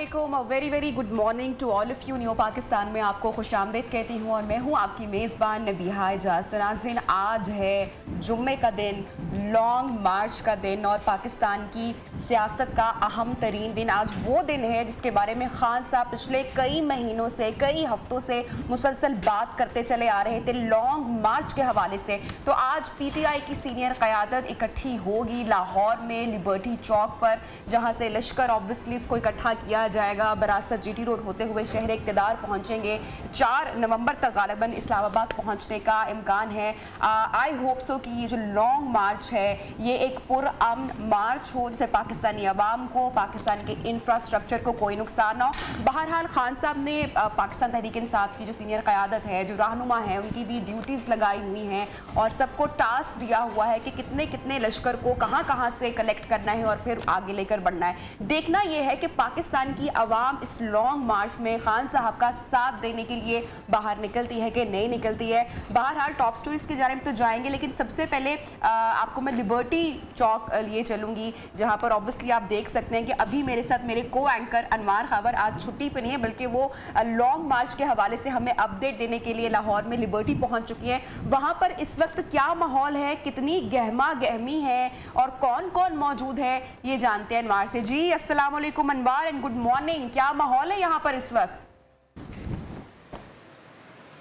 अस्सलामुअलैकुम, very very good morning to all of you. New Pakistan में आपको खुशामदीद कहती हूँ और मैं हूँ आपकी मेज़बान नबीहा एजाज। तो नाज़रीन, आज है जुम्मे का दिन, लॉन्ग मार्च का दिन और पाकिस्तान की सियासत का अहम तरीन दिन। आज वो दिन है जिसके बारे में खान साहब पिछले कई महीनों से, कई हफ्तों से मुसलसल बात करते चले आ रहे थे लॉन्ग मार्च के हवाले से। तो आज PTI की सीनियर क़यादत इकट्ठी होगी लाहौर में लिबर्टी चौक पर, जहाँ से लश्कर ऑब्वियसली इसको इकट्ठा किया जाएगा। बरास्ता GT रोड होते हुए शहर इक़्तिदार पहुँचेंगे। 4 नवंबर तक गालिबन इस्लामाबाद पहुँचने का इम्कान है। आई होप सो कि ये जो लॉन्ग मार्च है ये एक पुरअमन मार्च हो, जिससे पाकिस्तानी अवाम को, पाकिस्तान के इंफ्रास्ट्रक्चर को कोई नुकसान ना हो। बहरहाल खान साहब ने पाकिस्तान तहरीक इंसाफ की जो सीनियर क़यादत है, जो रहनुमा है, उनकी भी ड्यूटीज़ लगाई हुई हैं और सबको टास्क दिया हुआ है कि कितने कितने लश्कर को कहाँ कहाँ से कलेक्ट करना है और फिर आगे लेकर बढ़ना है। देखना यह है कि पाकिस्तान की अवाम इस लॉन्ग मार्च में खान साहब का साथ देने के लिए बाहर निकलती है कि नहीं निकलती है। बहरहाल टॉप स्टोरीज की जानिब तो जाएंगे, लेकिन सबसे पहले आपको मैं लिबर्टी चौक लिए चलूंगी, जहां पर ऑब्वियसली आप देख सकते हैं कि अभी मेरे साथ मेरे को एंकर अनवार खबर आज छुट्टी पे नहीं है, बल्कि वो लॉन्ग मार्च के हवाले से हमें अपडेट देने के लिए लाहौर में लिबर्टी पहुंच चुकी है। वहां पर इस वक्त क्या माहौल है, कितनी गहमा गहमी है और कौन कौन मौजूद है, ये जानते हैं अनवार से। जी अस्सलाम वालेकुम अनवार एंड गुड मॉर्निंग, क्या माहौल है यहाँ पर इस वक्त?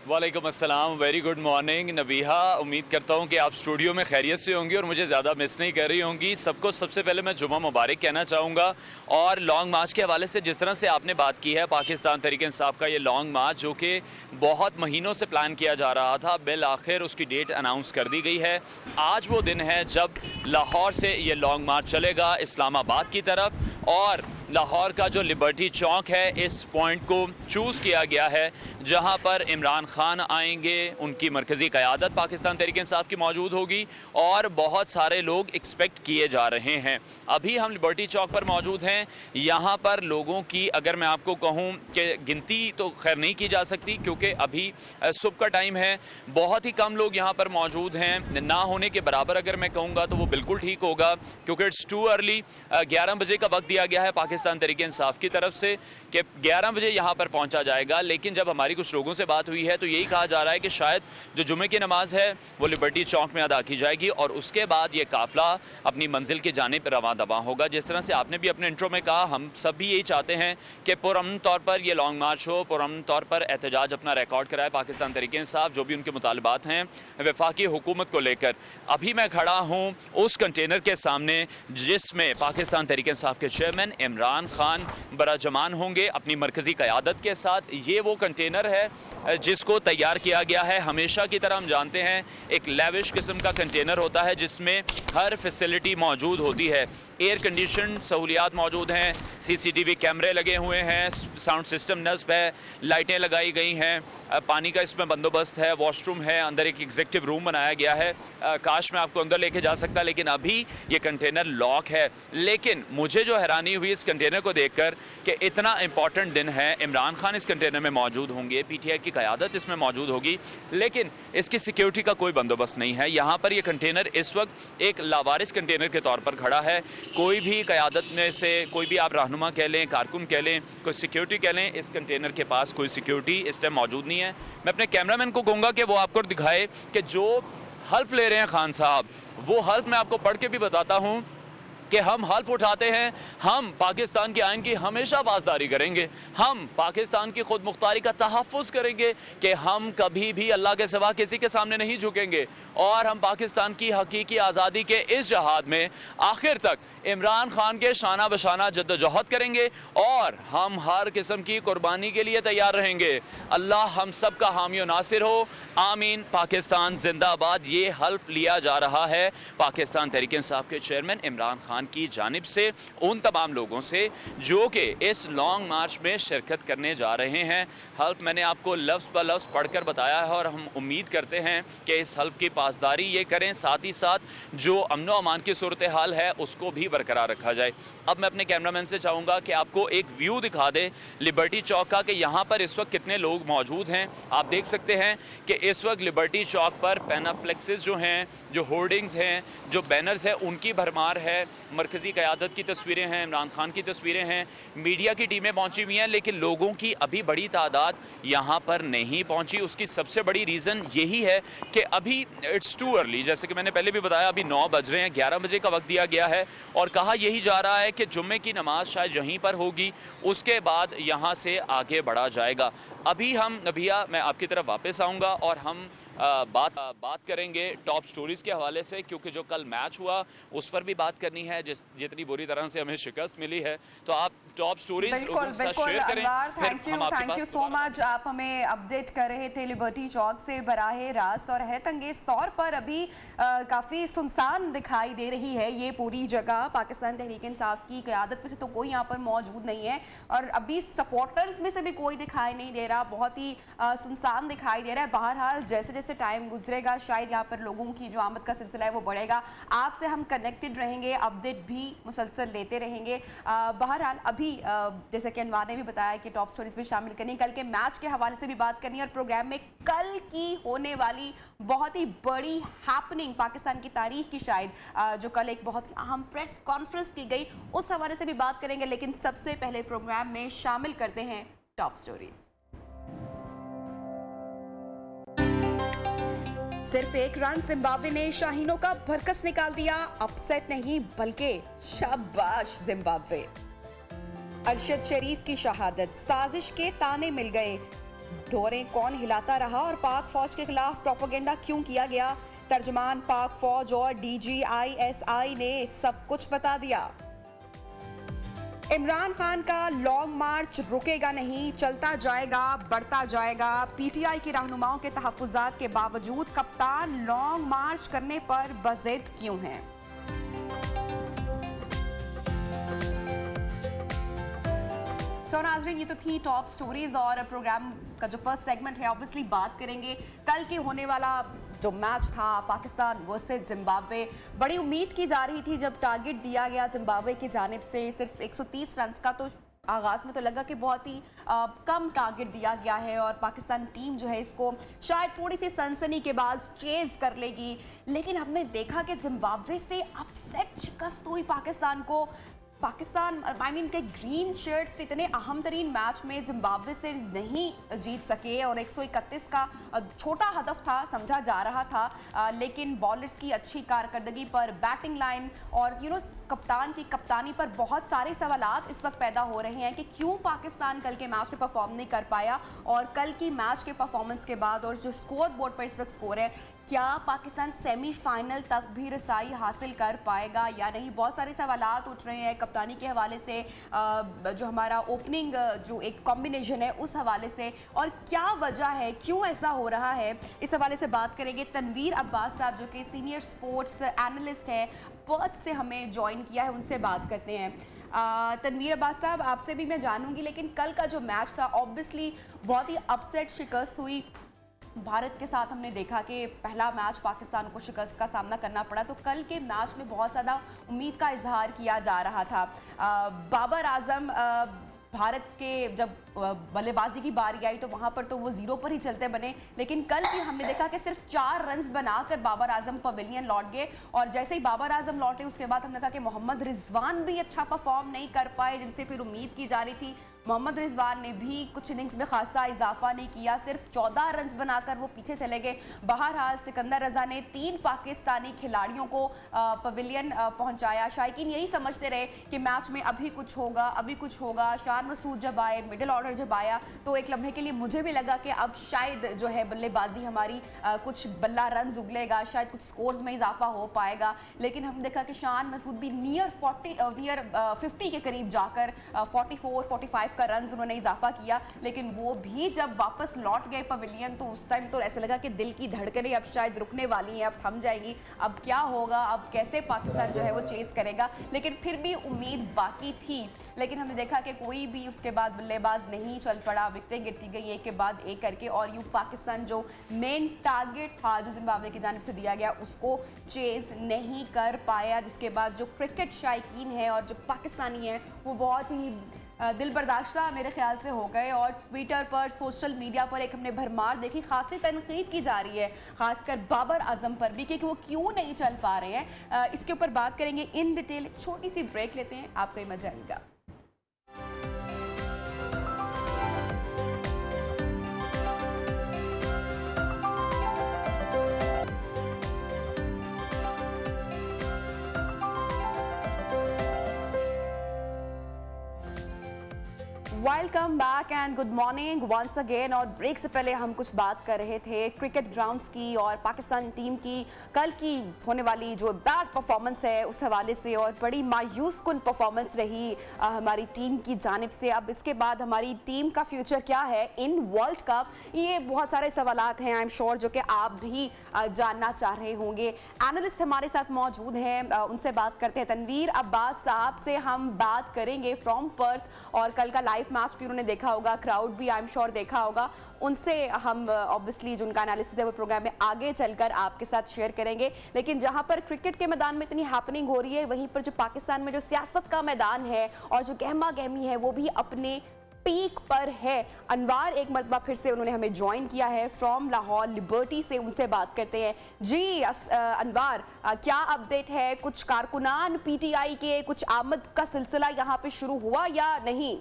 वालेकुम अस्सलाम, वेरी गुड मॉर्निंग नबीहा। उम्मीद करता हूँ कि आप स्टूडियो में खैरियत से होंगी और मुझे ज़्यादा मिस नहीं कर रही होंगी। सबको सबसे पहले मैं जुम्मा मुबारक कहना चाहूँगा। और लॉन्ग मार्च के हवाले से जिस तरह से आपने बात की है, पाकिस्तान तहरीक इंसाफ का ये लॉन्ग मार्च जो कि बहुत महीनों से प्लान किया जा रहा था, बिल आखिर उसकी डेट अनाउंस कर दी गई है। आज वो दिन है जब लाहौर से ये लॉन्ग मार्च चलेगा इस्लामाबाद की तरफ और लाहौर का जो लिबर्टी चौक है, इस पॉइंट को चूज़ किया गया है जहां पर इमरान खान आएंगे, उनकी मरकज़ी क़यादत पाकिस्तान तहरीक इंसाफ की मौजूद होगी और बहुत सारे लोग एक्सपेक्ट किए जा रहे हैं। अभी हम लिबर्टी चौक पर मौजूद हैं। यहां पर लोगों की अगर मैं आपको कहूं कि गिनती तो खैर नहीं की जा सकती क्योंकि अभी सुबह का टाइम है, बहुत ही कम लोग यहाँ पर मौजूद हैं। ना होने के बराबर अगर मैं कहूँगा तो वो बिल्कुल ठीक होगा क्योंकि इट्स टू अर्ली। 11 बजे का वक्त दिया गया है पाकिस्तान तहरीक इंसाफ की तरफ से कि 11 बजे यहाँ पर पहुँचा जाएगा। लेकिन जब हमारी कुछ लोगों से बात हुई है तो यही कहा जा रहा है कि शायद जो जुम्मे की नमाज है वो लिबर्टी चौक में अदा की जाएगी और उसके बाद ये काफिला अपनी मंजिल की जानिब रवां दवा होगा। जिस तरह से आपने भी अपने इंट्रो में कहा, हम सब भी यही चाहते हैं कि पुरअमन तौर पर ये लॉन्ग मार्च हो, पुरअमन तौर पर एहतजाज अपना रिकॉर्ड कराए पाकिस्तान तहरीक इंसाफ, जो भी उनके मुतालबात हैं वफाकी हुकूमत को लेकर। अभी मैं खड़ा हूँ उस कंटेनर के सामने जिसमें पाकिस्तान तहरीक इंसाफ के चेयरमैन इमरान खान बराजमान होंगे अपनी मरकज़ी क़यादत के साथ। ये वो कंटेनर है जिसको तैयार किया गया है। हमेशा की तरह हम जानते हैं एक लेविश किस्म का कंटेनर होता है जिसमें हर फैसिलिटी मौजूद होती है। एयर कंडीशन सहूलियात मौजूद हैं, CCTV कैमरे लगे हुए हैं, साउंड सिस्टम नस्ब है, लाइटें लगाई गई हैं, पानी का इसमें बंदोबस्त है, वॉशरूम है, अंदर एक एग्जीक्यूटिव रूम बनाया गया है। काश मैं आपको अंदर लेके जा सकता, लेकिन अभी ये कंटेनर लॉक है। लेकिन मुझे जो हैरानी हुई इस कंटेनर को देखकर कि इतना इंपॉर्टेंट दिन है, इमरान खान इस कंटेनर में मौजूद होंगे, PTI की क़यादत इसमें मौजूद होगी, लेकिन इसकी सिक्योरिटी का कोई बंदोबस्त नहीं है। यहाँ पर यह कंटेनर इस वक्त एक लावारिस कंटेनर के तौर पर खड़ा है। कोई भी क़यादत में से कोई भी आप रहनुमा कह लें, कारकुन कह लें, कोई सिक्योरिटी कह लें, इस कंटेनर के पास कोई सिक्योरिटी इस टाइम मौजूद नहीं है। मैं अपने कैमरामैन को कहूँगा कि वो आपको दिखाए कि जो हल्फ ले रहे हैं खान साहब, वो हल्फ मैं आपको पढ़ के भी बताता हूँ कि हम हल्फ उठाते हैं, हम पाकिस्तान के आइन की हमेशा पासदारी करेंगे, हम पाकिस्तान की खुद मुख्तारी का तहफ़्फ़ुज़ करेंगे कि हम कभी भी अल्लाह के सिवा किसी के सामने नहीं झुकेंगे और हम पाकिस्तान की हकीकी आज़ादी के इस जहाद में आखिर तक इमरान खान के शाना बशाना जद्दोजहद करेंगे और हम हर किस्म की कुर्बानी के लिए तैयार रहेंगे। अल्लाह हम सब का हामी और नासिर हो, आमीन। पाकिस्तान जिंदाबाद। ये हल्फ लिया जा रहा है पाकिस्तान तहरीक इंसाफ के चेयरमैन इमरान खान की जानिब से उन तमाम लोगों से जो कि इस लॉन्ग मार्च में शिरकत करने जा रहे हैं। हल्फ मैंने आपको लफ्ज़ ब लफ्ज़ पढ़कर बताया है और हम उम्मीद करते हैं कि इस हल्फ की पासदारी ये करें, साथ ही साथ जो अमन व अमान की सूरत हाल है उसको भी बरकरार रखा जाए। अब मैं अपने कैमरामैन से चाहूँगा कि आपको एक व्यू दिखा दे लिबर्टी चौक का कि यहाँ पर इस वक्त कितने लोग मौजूद हैं। आप देख सकते हैं कि इस वक्त लिबर्टी चौक पर पेनाफ्लेक्सेस जो हैं, जो होर्डिंग्स हैं, जो बैनर्स हैं, उनकी भरमार है। मरकज़ी क़यादत की तस्वीरें हैं, इमरान खान की तस्वीरें हैं, मीडिया की टीमें पहुंची हुई हैं, लेकिन लोगों की अभी बड़ी तादाद यहाँ पर नहीं पहुंची। उसकी सबसे बड़ी रीज़न यही है कि अभी इट्स टू अर्ली, जैसे कि मैंने पहले भी बताया, अभी 9 बज रहे हैं, 11 बजे का वक्त दिया गया है और कहा यही जा रहा है कि जुम्मे की नमाज शायद यहीं पर होगी, उसके बाद यहाँ से आगे बढ़ा जाएगा। अभी हम नबिया, मैं आपकी तरफ वापस आऊँगा और हम बात करेंगे टॉप स्टोरीज़ के हवाले से, क्योंकि जो कल मैच हुआ उस पर भी बात करनी है, जितनी बुरी तरह से हमें शिकस्त मिली है। तो आप टॉप स्टोरीज लोगों के साथ शेयर करें। Thank you so much. आप हमें अपडेट कर रहे थे लिबर्टी चौक से बराहे रास्त, और हैरत अंगेज तौर पर अभी काफ़ी सुनसान दिखाई दे रही है ये पूरी जगह। पाकिस्तान तहरीक इंसाफ की क़यादत में से तो कोई यहाँ पर मौजूद नहीं है और अभी सपोर्टर्स में से भी कोई दिखाई नहीं दे रहा, बहुत ही सुनसान दिखाई दे रहा है। बहरहाल जैसे जैसे टाइम गुजरेगा शायद यहाँ पर लोगों की जो आमद का सिलसिला है वो बढ़ेगा। आपसे हम कनेक्टेड रहेंगे, अपडेट भी मुसलसल लेते रहेंगे। बहरहाल अभी जैसे कि अनवार ने भी बताया कि टॉप स्टोरीज में शामिल करनी, कल के मैच के हवाले से भी बात करनी है और प्रोग्राम में कल की होने वाली बहुत ही बड़ी हैपनिंग पाकिस्तान की तारीख की शायद जो कल एक बहुत अहम प्रेस कॉन्फ्रेंस की गई उस हवाले से भी बात करेंगे। लेकिन सबसे पहले प्रोग्राम में शामिल करते हैं टॉप स्टोरीज। सिर्फ एक रन जिम्बाब्वे ने शाहीनों का भरकस निकाल दिया, अपसेट नहीं बल्कि शाबाश जिम्बाब्वे। अरशद शरीफ की शहादत, साजिश के ताने मिल गए, डोरें कौन हिलाता रहा और पाक फौज के खिलाफ प्रोपेगेंडा क्यों किया गया, तर्जमान पाक फौज और DGISI ने सब कुछ बता दिया। इमरान खान का लॉन्ग मार्च रुकेगा नहीं, चलता जाएगा, बढ़ता जाएगा। PTI की रहनुमाओं के तहफ्फुज़ात के बावजूद कप्तान लॉन्ग मार्च करने पर बज़िद क्यों हैं? सो नाज़रीन, ये तो थी टॉप स्टोरीज और प्रोग्राम का जो फर्स्ट सेगमेंट है। ऑब्वियसली बात करेंगे कल के होने वाला जो मैच था पाकिस्तान वर्सेस जिम्बाब्वे। बड़ी उम्मीद की जा रही थी जब टारगेट दिया गया जिम्बाब्वे की जानिब से सिर्फ 130 रन का, तो आगाज़ में तो लगा कि बहुत ही कम टारगेट दिया गया है और पाकिस्तान टीम जो है इसको शायद थोड़ी सी सनसनी के बाद चेज कर लेगी। लेकिन हमने देखा कि जिम्बाब्वे से अपसेट शिकस्त हुई पाकिस्तान के ग्रीन शर्ट्स इतने अहम तरीन मैच में जिम्बाब्वे से नहीं जीत सके और 131 का छोटा हदफ था समझा जा रहा था, लेकिन बॉलर्स की अच्छी कारकर्दगी पर, बैटिंग लाइन और कप्तान की कप्तानी पर बहुत सारे सवालात इस वक्त पैदा हो रहे हैं कि क्यों पाकिस्तान कल के मैच में परफॉर्म नहीं कर पाया। और कल की मैच के परफॉर्मेंस के बाद और जो स्कोर बोर्ड पर इस वक्त स्कोर है, क्या पाकिस्तान सेमीफाइनल तक भी रसाई हासिल कर पाएगा या नहीं, बहुत सारे सवालात उठ रहे हैं कप्तानी के हवाले से, जो हमारा ओपनिंग जो एक कॉम्बिनेशन है उस हवाले से, और क्या वजह है, क्यों ऐसा हो रहा है, इस हवाले से बात करेंगे। तनवीर अब्बास साहब जो कि सीनियर स्पोर्ट्स एनालिस्ट हैं, पर्थ से हमें ज्वाइन किया है, उनसे बात करते हैं। तनवीर अब्बास साहब, आपसे भी मैं जानूंगी, लेकिन कल का जो मैच था ऑब्वियसली बहुत ही अपसेट शिकस्त हुई। भारत के साथ हमने देखा कि पहला मैच पाकिस्तान को शिकस्त का सामना करना पड़ा, तो कल के मैच में बहुत ज़्यादा उम्मीद का इजहार किया जा रहा था। बाबर आजम भारत के जब बल्लेबाजी की बारी आई तो वहां पर तो वो 0 पर ही चलते बने, लेकिन कल भी हमने देखा कि सिर्फ 4 रन बनाकर बाबर आजम पवेलियन लौट गए और जैसे ही बाबर आजम लौटे उसके बाद हमने कहा कि मोहम्मद रिजवान भी अच्छा परफॉर्म नहीं कर पाए, जिनसे फिर उम्मीद की जा रही थी। मोहम्मद रिजवान ने भी कुछ इनिंग्स में खासा इजाफा नहीं किया, सिर्फ 14 रन बनाकर वो पीछे चले गए। बहरहाल सिकंदर रजा ने 3 पाकिस्तानी खिलाड़ियों को पवेलियन पहुंचाया। शायकीन यही समझते रहे कि मैच में अभी कुछ होगा। शान मसूद जब आए, मिडिल ऑर्डर जब आया, तो एक लम्हे के लिए मुझे भी लगा कि अब शायद जो है बल्लेबाजी हमारी कुछ बल्ला रन उगलेगा, शायद कुछ स्कोर्स में इजाफा हो पाएगा। लेकिन हमने देखा कि शान मसूद भी नियर 50 के करीब जाकर 44-45 का रन उन्होंने इजाफा किया, लेकिन वो भी जब वापस लौट गए पवेलियन तो उस टाइम तो ऐसा लगा कि दिल की धड़कनें अब शायद रुकने वाली हैं, अब थम जाएंगी, अब क्या होगा, अब कैसे पाकिस्तान जो है वो चेस करेगा। लेकिन फिर भी उम्मीद बाकी थी, लेकिन हमने देखा कि कोई भी उसके बाद बल्लेबाज नहीं चल पड़ा, विकेटें गिरती गई एक के बाद एक करके, और यूं पाकिस्तान जो मेन टारगेट था जो जिम्बाब्वे की जानिब से दिया गया उसको चेज नहीं कर पाया, जिसके बाद जो क्रिकेट शायकीन है और जो पाकिस्तानी है वो बहुत ही दिल बर्दाश्ता मेरे ख्याल से हो गए और ट्विटर पर सोशल मीडिया पर एक हमने भरमार देखी, खासी तनकीद की जा रही है खासकर बाबर आजम पर भी कि वो क्यों नहीं चल पा रहे हैं। इसके ऊपर बात करेंगे इन डिटेल। एक छोटी सी ब्रेक लेते हैं, आपको ही मजा आएगा। Welcome back and good morning once again. और ब्रेक से पहले हम कुछ बात कर रहे थे क्रिकेट ग्राउंड्स की और पाकिस्तान टीम की कल की होने वाली जो बैड परफॉर्मेंस है उस हवाले से, और बड़ी मायूस कुन परफॉर्मेंस रही हमारी टीम की जानिब से। अब इसके बाद हमारी टीम का फ्यूचर क्या है इन वर्ल्ड कप, ये बहुत सारे सवालात हैं आई एम श्योर जो कि आप भी जानना चाह रहे होंगे। एनालिस्ट हमारे साथ मौजूद हैं, उनसे बात करते हैं। तनवीर अब्बास साहब से हम बात करेंगे फ्रॉम पर्थ, और कल का लाइव मैच भी उन्होंने देखा होगा, क्राउड भी आई एम श्योर देखा होगा। उनसे हम ऑब्वियसली जो उनका एनालिसिस है वो प्रोग्राम में आगे चलकर आपके साथ शेयर करेंगे। लेकिन जहां पर क्रिकेट के मैदान में इतनी हैपनिंग हो रही है, वहीं पर जो पाकिस्तान में जो सियासत का मैदान है और जो गहमा गहमी है वो भी अपने पीक पर है। अनवार एक मरतबा फिर से उन्होंने हमें ज्वाइन किया है फ्रॉम लाहौर लिबर्टी से, उनसे बात करते हैं। जी अनवार, क्या अपडेट है? कुछ कारकुनान पीटीआई के कुछ आमद का सिलसिला यहाँ पे शुरू हुआ या नहीं?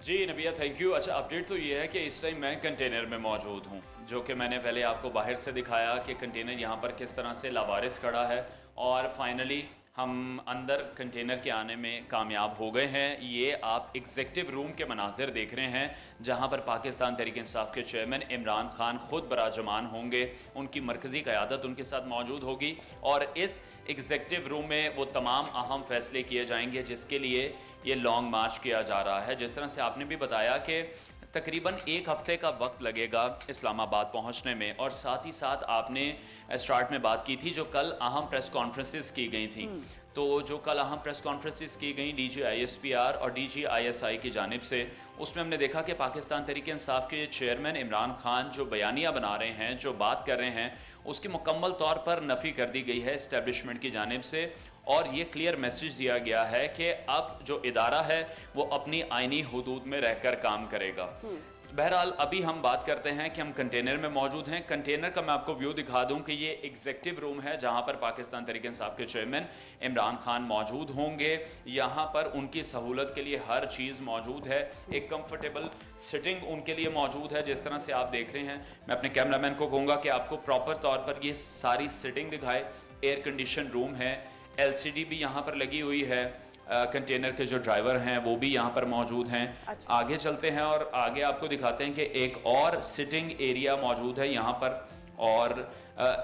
जी नबिया, थैंक यू। अच्छा, अपडेट तो ये है कि इस टाइम मैं कंटेनर में मौजूद हूँ, जो कि मैंने पहले आपको बाहर से दिखाया कि कंटेनर यहाँ पर किस तरह से लावारिस खड़ा है, और फाइनली हम अंदर कंटेनर के आने में कामयाब हो गए हैं। ये आप एग्जीक्यूटिव रूम के मनाजिर देख रहे हैं, जहां पर पाकिस्तान तहरीक इंसाफ के चेयरमैन इमरान खान खुद बराजमान होंगे, उनकी मरकज़ी क़यादत उनके साथ मौजूद होगी, और इस एग्जीक्यूटिव रूम में वो तमाम अहम फैसले किए जाएंगे जिसके लिए ये लॉन्ग मार्च किया जा रहा है। जिस तरह से आपने भी बताया कि तकरीबन एक हफ्ते का वक्त लगेगा इस्लामाबाद पहुंचने में, और साथ ही साथ आपने स्टार्ट में बात की थी जो कल अहम प्रेस कॉन्फ्रेंसेस की गई थी, तो जो कल अहम प्रेस कॉन्फ्रेंसेस की गई DG ISPR और DG ISI की जानिब से, उसमें हमने देखा कि पाकिस्तान तहरीक इंसाफ के चेयरमैन इमरान खान जो बयानिया बना रहे हैं, जो बात कर रहे हैं, उसकी मुकम्मल तौर पर नफ़ी कर दी गई है इस्टेब्लिशमेंट की जानिब से, और ये क्लियर मैसेज दिया गया है कि अब जो इदारा है वो अपनी आइनी हुदूद में रहकर काम करेगा। बहरहाल अभी हम बात करते हैं कि हम कंटेनर में मौजूद हैं। कंटेनर का मैं आपको व्यू दिखा दूं कि ये एग्जीक्यूटिव रूम है जहां पर पाकिस्तान तहरीक इंसाफ के चेयरमैन इमरान खान मौजूद होंगे। यहां पर उनकी सहूलत के लिए हर चीज़ मौजूद है, एक कंफर्टेबल सिटिंग उनके लिए मौजूद है। जिस तरह से आप देख रहे हैं, मैं अपने कैमरामैन को कहूँगा कि आपको प्रॉपर तौर पर ये सारी सिटिंग दिखाए। एयर कंडीशन रूम है, LCD भी यहाँ पर लगी हुई है, कंटेनर के जो ड्राइवर हैं वो भी यहाँ पर मौजूद हैं। अच्छा। आगे चलते हैं और आगे आपको दिखाते हैं कि एक और सिटिंग एरिया मौजूद है यहाँ पर, और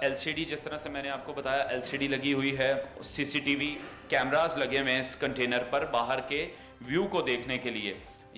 LCD जिस तरह से मैंने आपको बताया LCD लगी हुई है, CCTV कैमरास लगे हुए हैं इस कंटेनर पर बाहर के व्यू को देखने के लिए।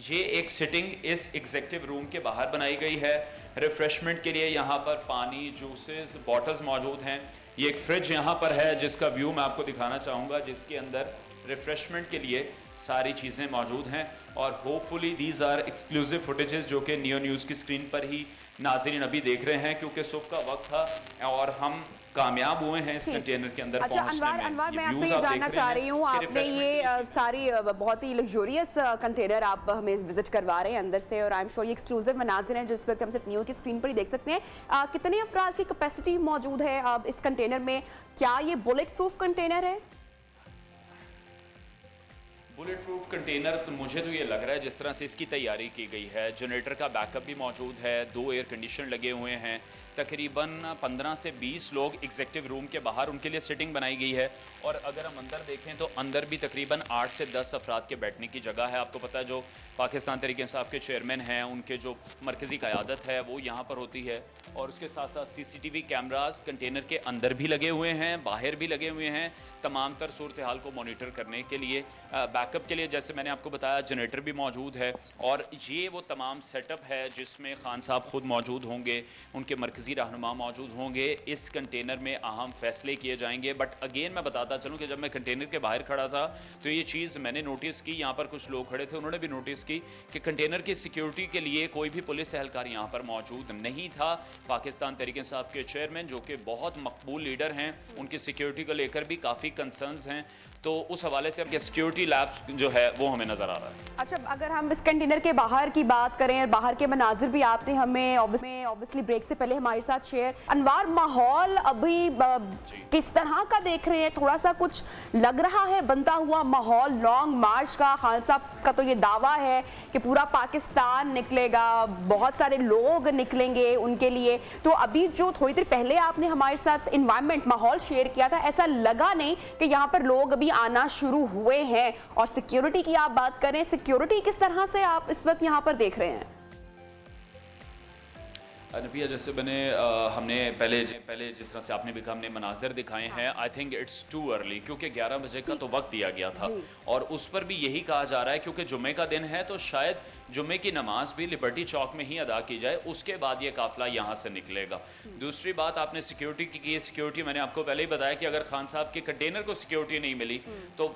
ये एक सिटिंग इस एग्जीक्यूटिव रूम के बाहर बनाई गई है। रिफ्रेशमेंट के लिए यहाँ पर पानी, जूसेस, बॉटल्स मौजूद हैं। ये एक फ्रिज यहाँ पर है जिसका व्यू मैं आपको दिखाना चाहूँगा, जिसके अंदर रिफ्रेशमेंट के लिए सारी चीज़ें मौजूद हैं, और hopefully these are exclusive footages जो कि नियो न्यूज़ की स्क्रीन पर ही नाज़रीन अभी देख रहे हैं, क्योंकि सुबह का वक्त था और हम कामयाब हुए हैं इस कंटेनर के अंदर पहुंचने में। अनवार, मैं आपसे ये जानना चाह रही हूँ, आपने ये सारी बहुत ही लग्जूरियस कंटेनर आप हमें विजिट करवा रहे हैं अंदर से, और आई एम श्योर ये एक्सक्लूसिव मनाजिर हैं जो इस वक्त हम सिर्फ न्यू की स्क्रीन पर ही देख सकते हैं। कितने अफराद की कैपेसिटी मौजूद है अब इस कंटेनर में? क्या ये बुलेट प्रूफ कंटेनर है? बुलेट प्रूफ कंटेनर तो मुझे तो ये लग रहा है जिस तरह से इसकी तैयारी की गई है, जनरेटर का बैकअप भी मौजूद है, 2 एयर कंडीशन लगे हुए हैं, तकरीबन 15 से 20 लोग एग्जीक्यूटिव रूम के बाहर उनके लिए सिटिंग बनाई गई है, और अगर हम अंदर देखें तो अंदर भी तकरीबन 8 से 10 अफराद के बैठने की जगह है। आपको पता है जो पाकिस्तान तहरीक इंसाफ के चेयरमैन हैं उनके जो मरकज़ी क़यादत है वो यहाँ पर होती है, और उसके साथ साथ CCTV कैमरास कंटेनर के अंदर भी लगे हुए हैं, बाहर भी लगे हुए हैं, तमाम तर सूरत हाल को मॉनिटर करने के लिए। बैक बैकअप के लिए जैसे मैंने आपको बताया जनरेटर भी मौजूद है, और ये वो तमाम सेटअप है जिसमें खान साहब खुद मौजूद होंगे, उनके मरकज़ी रहनुमा मौजूद होंगे। इस कंटेनर में अहम फैसले किए जाएंगे। बट अगेन मैं बताता चलूँ कि जब मैं कंटेनर के बाहर खड़ा था तो ये चीज़ मैंने नोटिस की, यहाँ पर कुछ लोग खड़े थे उन्होंने भी नोटिस की कि कंटेनर की सिक्योरिटी के लिए कोई भी पुलिस एहलकार यहाँ पर मौजूद नहीं था। पाकिस्तान तहरीक इंसाफ के चेयरमैन जो कि बहुत मकबूल लीडर हैं, उनकी सिक्योरिटी को लेकर भी काफ़ी कंसर्न्स हैं, तो उस हवाले से सिक्योरिटी लैब जो है वो हमें नज़र आ रहा है। अच्छा, अगर हम इस कंटेनर के बाहर की बात करें और बाहर के मनाजिर भी आपने हमें ऑब्वियसली ब्रेक से पहले हमारे साथ शेयर, अनवार माहौल अभी किस तरह का देख रहे हैं? थोड़ा सा कुछ लग रहा है बनता हुआ माहौल लॉन्ग मार्च का? खान साहब का तो ये दावा है कि पूरा पाकिस्तान निकलेगा, बहुत सारे लोग निकलेंगे उनके लिए, तो अभी जो थोड़ी देर पहले आपने हमारे साथ इन्वायरमेंट माहौल शेयर किया था, ऐसा लगा नहीं कि यहाँ पर लोग अभी आना शुरू हुए हैं। और सिक्योरिटी की आप बात करें, सिक्योरिटी किस तरह से आप इस वक्त यहाँ पर देख रहे हैं? नबिया, जैसे हमने पहले जिस तरह से आपने भी कहा, हमने मनाज़िर दिखाए हैं, I think it's too early, क्योंकि 11 बजे का तो वक्त दिया गया था और उस पर भी यही कहा जा रहा है क्योंकि जुम्मे का दिन है तो शायद जुम्मे की नमाज भी लिबर्टी चौक में ही अदा की जाए, उसके बाद ये काफिला यहाँ से निकलेगा। दूसरी बात आपने सिक्योरिटी की, सिक्योरिटी मैंने आपको पहले ही बताया कि अगर खान साहब के कंटेनर को सिक्योरिटी नहीं मिली तो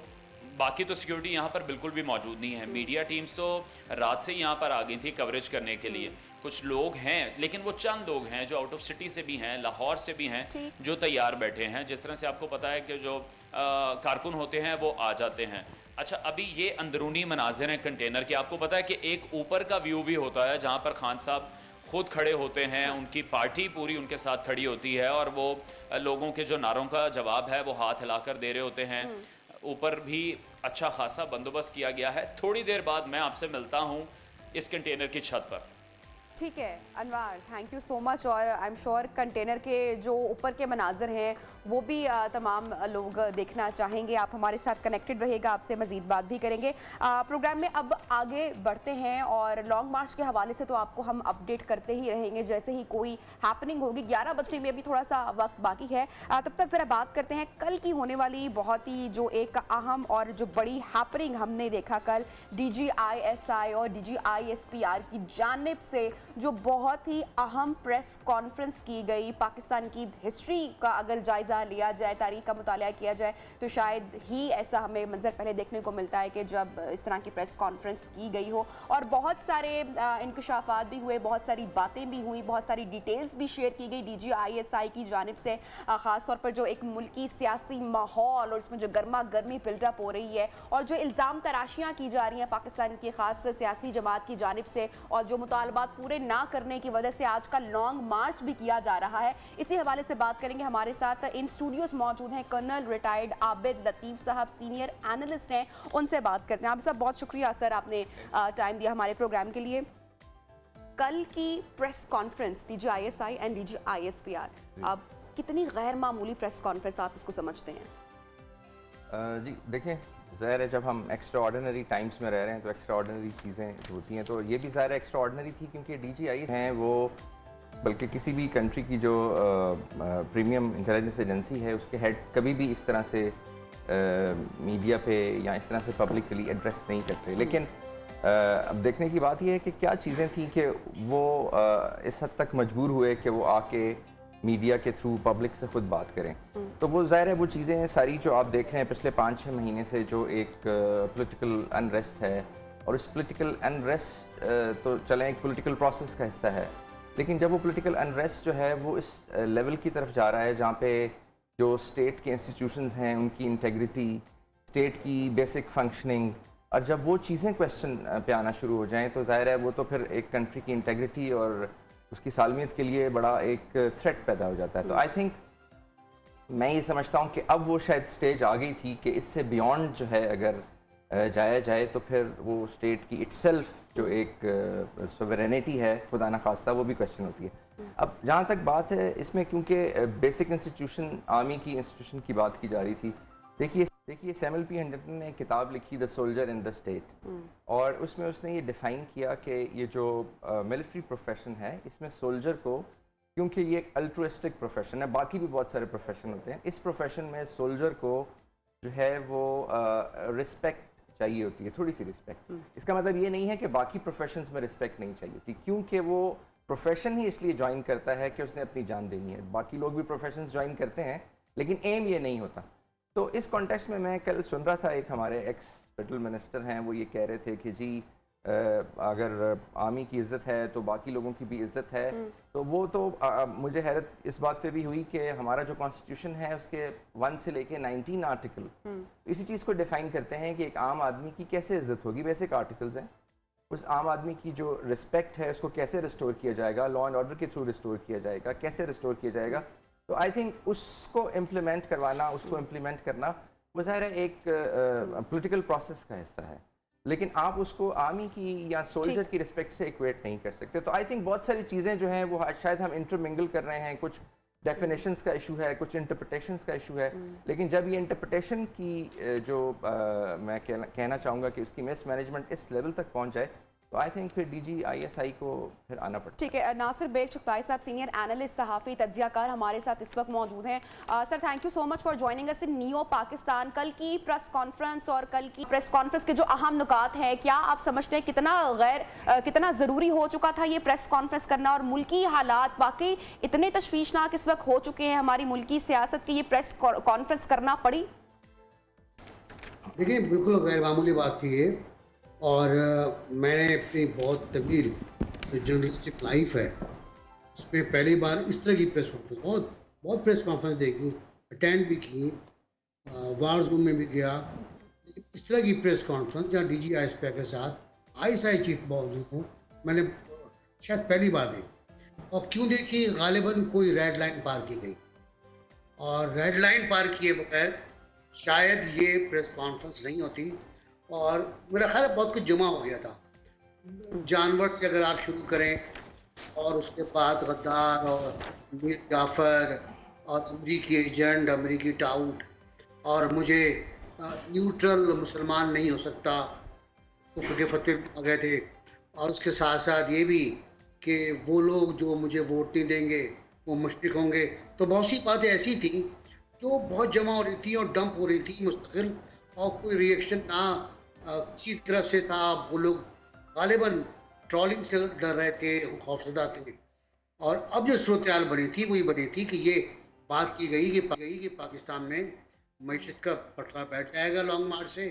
बाकी तो सिक्योरिटी यहाँ पर बिल्कुल भी मौजूद नहीं है। मीडिया टीम्स तो रात से यहाँ पर आ गई थी कवरेज करने के लिए। कुछ लोग हैं, लेकिन वो चंद लोग हैं जो आउट ऑफ सिटी से भी हैं, लाहौर से भी हैं, जो तैयार बैठे हैं। जिस तरह से आपको पता है कि जो कारकुन होते हैं वो आ जाते हैं। अच्छा, अभी ये अंदरूनी मनाजिर हैं कंटेनर के। आपको पता है कि एक ऊपर का व्यू भी होता है जहाँ पर खान साहब खुद खड़े होते हैं, उनकी पार्टी पूरी उनके साथ खड़ी होती है और वो लोगों के जो नारों का जवाब है वो हाथ हिलाकर दे रहे होते हैं। ऊपर भी अच्छा खासा बंदोबस्त किया गया है। थोड़ी देर बाद मैं आपसे मिलता हूँ इस कंटेनर की छत पर। ठीक है अनवार, थैंक यू सो मच। और आई एम श्योर कंटेनर के जो ऊपर के मनाजर हैं वो भी तमाम लोग देखना चाहेंगे। आप हमारे साथ कनेक्टेड रहिएगा, आपसे मज़ीद बात भी करेंगे। प्रोग्राम में अब आगे बढ़ते हैं और लॉन्ग मार्च के हवाले से तो आपको हम अपडेट करते ही रहेंगे जैसे ही कोई हैपनिंग होगी। 11 बजने में अभी थोड़ा सा वक्त बाकी है, तब तक ज़रा बात करते हैं कल की होने वाली बहुत ही जो एक अहम और जो बड़ी हैपनिंग हमने देखा कल DGISI और DGISPR की जानिब से जो बहुत ही अहम प्रेस कॉन्फ्रेंस की गई। पाकिस्तान की हिस्ट्री का अगर जायज़ा लिया जाए, तारीख का मुताला किया जाए, तो शायद ही ऐसा हमें मंजर पहले देखने को मिलता है कि जब इस तरह की प्रेस कॉन्फ्रेंस की गई हो। और बहुत सारे इंकशाफात भी हुए, बहुत सारी बातें भी हुई, बहुत सारी डिटेल्स भी शेयर की गई DGISI की जानिब से। ख़ास तौर पर जो एक मुल्की सियासी माहौल और इसमें जो गर्मा गर्मी बिल्डअप हो रही है और जो इल्ज़ाम तराशियाँ की जा रही हैं पाकिस्तान की ख़ास सियासी जमात की जानिब से, और जो मुतालबात पूरे ना करने की वजह से आज का लॉन्ग मार्च भी किया जा रहा है, इसी हवाले से बात करेंगे। हमारे साथ इन स्टूडियोज मौजूद हैं कर्नल रिटायर्ड आबिद लतीफ़ साहब, सीनियर एनालिस्ट हैं, उनसे बात करते हैं। आप सब बहुत शुक्रिया सर, आपने टाइम दिया हमारे प्रोग्राम के लिए। कल की press conference DGISI and DGISPR, अब कितनी गैर मामूली प्रेस कॉन्फ्रेंस आप इसको समझते हैं? जी देखें, ज़ाहिर है जब हम एक्स्ट्रा ऑर्डिनरी टाइम्स में रह रहे हैं तो एक्स्ट्रा ऑर्डिनरी चीज़ें होती हैं, तो ये भी ज़ाहिर एक्स्ट्रा ऑर्डिनरी थी क्योंकि DGI हैं वो, बल्कि किसी भी कंट्री की जो प्रीमियम इंटेलिजेंस एजेंसी है उसके हेड कभी भी इस तरह से मीडिया पे या इस तरह से पब्लिकली एड्रेस नहीं करते। लेकिन अब देखने की बात यह है कि क्या चीज़ें थी कि वो इस हद तक मजबूर हुए कि वो आके मीडिया के थ्रू पब्लिक से ख़ुद बात करें। तो वो ज़ाहिर है वो चीज़ें सारी जो आप देख रहे हैं पिछले 5-6 महीने से जो एक पॉलिटिकल अनरेस्ट है, और इस पॉलिटिकल अनरेस्ट तो चलें एक पॉलिटिकल प्रोसेस का हिस्सा है, लेकिन जब वो पॉलिटिकल अनरेस्ट जो है वो इस लेवल की तरफ जा रहा है जहाँ पे जो स्टेट के इंस्टीट्यूशंस हैं उनकी इंटेग्रिटी, स्टेट की बेसिक फंक्शनिंग, और जब वो चीज़ें क्वेश्चन पे आना शुरू हो जाएं तो ज़ाहिर है वो तो फिर एक कंट्री की इंटेग्रिटी और उसकी सालमियत के लिए बड़ा एक थ्रेट पैदा हो जाता है। तो आई थिंक मैं ये समझता हूँ कि अब वो शायद स्टेज आ गई थी कि इससे बियॉन्ड जो है अगर जाया जाए तो फिर वो स्टेट की इटसेल्फ जो एक सोवरेनिटी है खुदा न खास्ता वो भी क्वेश्चन होती है। अब जहाँ तक बात है इसमें, क्योंकि बेसिक इंस्टीट्यूशन आर्मी की इंस्टीट्यूशन की बात की जा रही थी, देखिए सैमुअल पी हंटिंगटन ने एक किताब लिखी the soldier in the state, और उसमें उसने ये डिफ़ाइन किया कि ये जो मिलिट्री प्रोफेशन है इसमें सोल्जर को, क्योंकि ये एक अल्ट्रुइस्टिक प्रोफेशन है, बाकी भी बहुत सारे प्रोफेशन होते हैं, इस प्रोफेशन में सोल्जर को जो है वो रिस्पेक्ट चाहिए होती है, थोड़ी सी रिस्पेक्ट। इसका मतलब ये नहीं है कि बाकी प्रोफेशंस में रिस्पेक्ट नहीं चाहिए होती, क्योंकि वो प्रोफेशन ही इसलिए ज्वाइन करता है कि उसने अपनी जान देनी है। बाकी लोग भी प्रोफेशंस ज्वाइन करते हैं, लेकिन एम ये नहीं होता। तो इस कॉन्टेक्स्ट में मैं कल सुन रहा था, एक हमारे एक्स फेडरल मिनिस्टर हैं, वो ये कह रहे थे कि जी अगर आर्मी की इज़्ज़त है तो बाकी लोगों की भी इज़्ज़त है। तो वो तो मुझे हैरत इस बात पे भी हुई कि हमारा जो कॉन्स्टिट्यूशन है उसके 1 से लेके 19 आर्टिकल इसी चीज़ को डिफ़ाइन करते हैं कि एक आम आदमी की कैसे इज़्ज़त होगी। बेसिक आर्टिकल्स हैं, उस आम आदमी की जो रिस्पेक्ट है उसको कैसे रिस्टोर किया जाएगा, लॉ एंड ऑर्डर के थ्रू रिस्टोर किया जाएगा, कैसे रिस्टोर किया जाएगा। तो आई थिंक उसको इम्प्लीमेंट करवाना, उसको इम्प्लीमेंट करना वो ज़ाहिर है एक पॉलिटिकल प्रोसेस का हिस्सा है, लेकिन आप उसको आर्मी की या सोल्जर की रिस्पेक्ट से इक्वेट नहीं कर सकते। तो आई थिंक बहुत सारी चीज़ें जो हैं वो शायद हम इंटरमिंगल कर रहे हैं, कुछ डेफिनेशंस का इशू है, कुछ इंटरप्रिटेशंस का इशू है। लेकिन जब ये इंटरप्रिटेशन की जो मैं कहना चाहूँगा कि उसकी मिस मैनेजमेंट इस लेवल तक पहुँच जाए, तो आई थिंक फिर DGISI को फिर आना पड़ता है। ठीक है, नासिर बेग चुगताई साहब सीनियर एनालिस्ट सहाफ़ी तज्ज़ियाकार हमारे साथ इस वक्त मौजूद हैं। Sir thank you so much for joining us in neo Pakistan. कल की प्रेस कॉन्फ्रेंस और कल की प्रेस कॉन्फ्रेंस के जो अहम नुकात हैं, क्या आप समझते हैं कितना ज़रूरी हो चुका था ये प्रेस कॉन्फ्रेंस करना, और मुल्की हालात वाकई इतने तशवीशनाक इस वक्त हो चुके हैं हमारी मुल्की सियासत की, ये प्रेस कॉन्फ्रेंस करना पड़ी? देखिए, बिल्कुल गैर मामूली बात थी ये, और मैंने अपनी बहुत तवील जो जर्नलिस्टिक लाइफ है उसमें पहली बार इस तरह की प्रेस कॉन्फ्रेंस, बहुत प्रेस कॉन्फ्रेंस देखी, अटेंड भी की, वार जूम में भी गया, लेकिन इस तरह की प्रेस कॉन्फ्रेंस जहाँ DGISI के साथ ISI चीफ मौजूद हूँ, मैंने शायद पहली बार देखी। और क्यों देखी? गालिबन कोई रेड लाइन पार की गई, और रेड लाइन पार किए बगैर शायद ये प्रेस कॉन्फ्रेंस नहीं होती। और मेरा ख्याल है बहुत कुछ जमा हो गया था। जानवर से अगर आप शुरू करें, और उसके बाद गद्दार और मीर जाफ़र और अमरीकी एजेंट, अमरीकी टाउट, और मुझे न्यूट्रल मुसलमान नहीं हो सकता, कुफ्र के फतवे आ गए थे। और उसके साथ साथ ये भी कि वो लोग जो मुझे वोट नहीं देंगे वो मुश्रिक होंगे। तो बहुत सी बातें ऐसी थी जो बहुत जमा हो रही थी और डंप हो रही थी मुस्तकिल, और कोई रिएक्शन ना किसी तरफ से था। वो लोग गालिबन ट्रोलिंग से डर रहे थे, खौफजदा थे। और अब जो सूरत बनी थी वो ये बनी थी कि ये बात की गई कि पाकिस्तान में मईशत का पटरा बैठ जाएगा लॉन्ग मार्च से,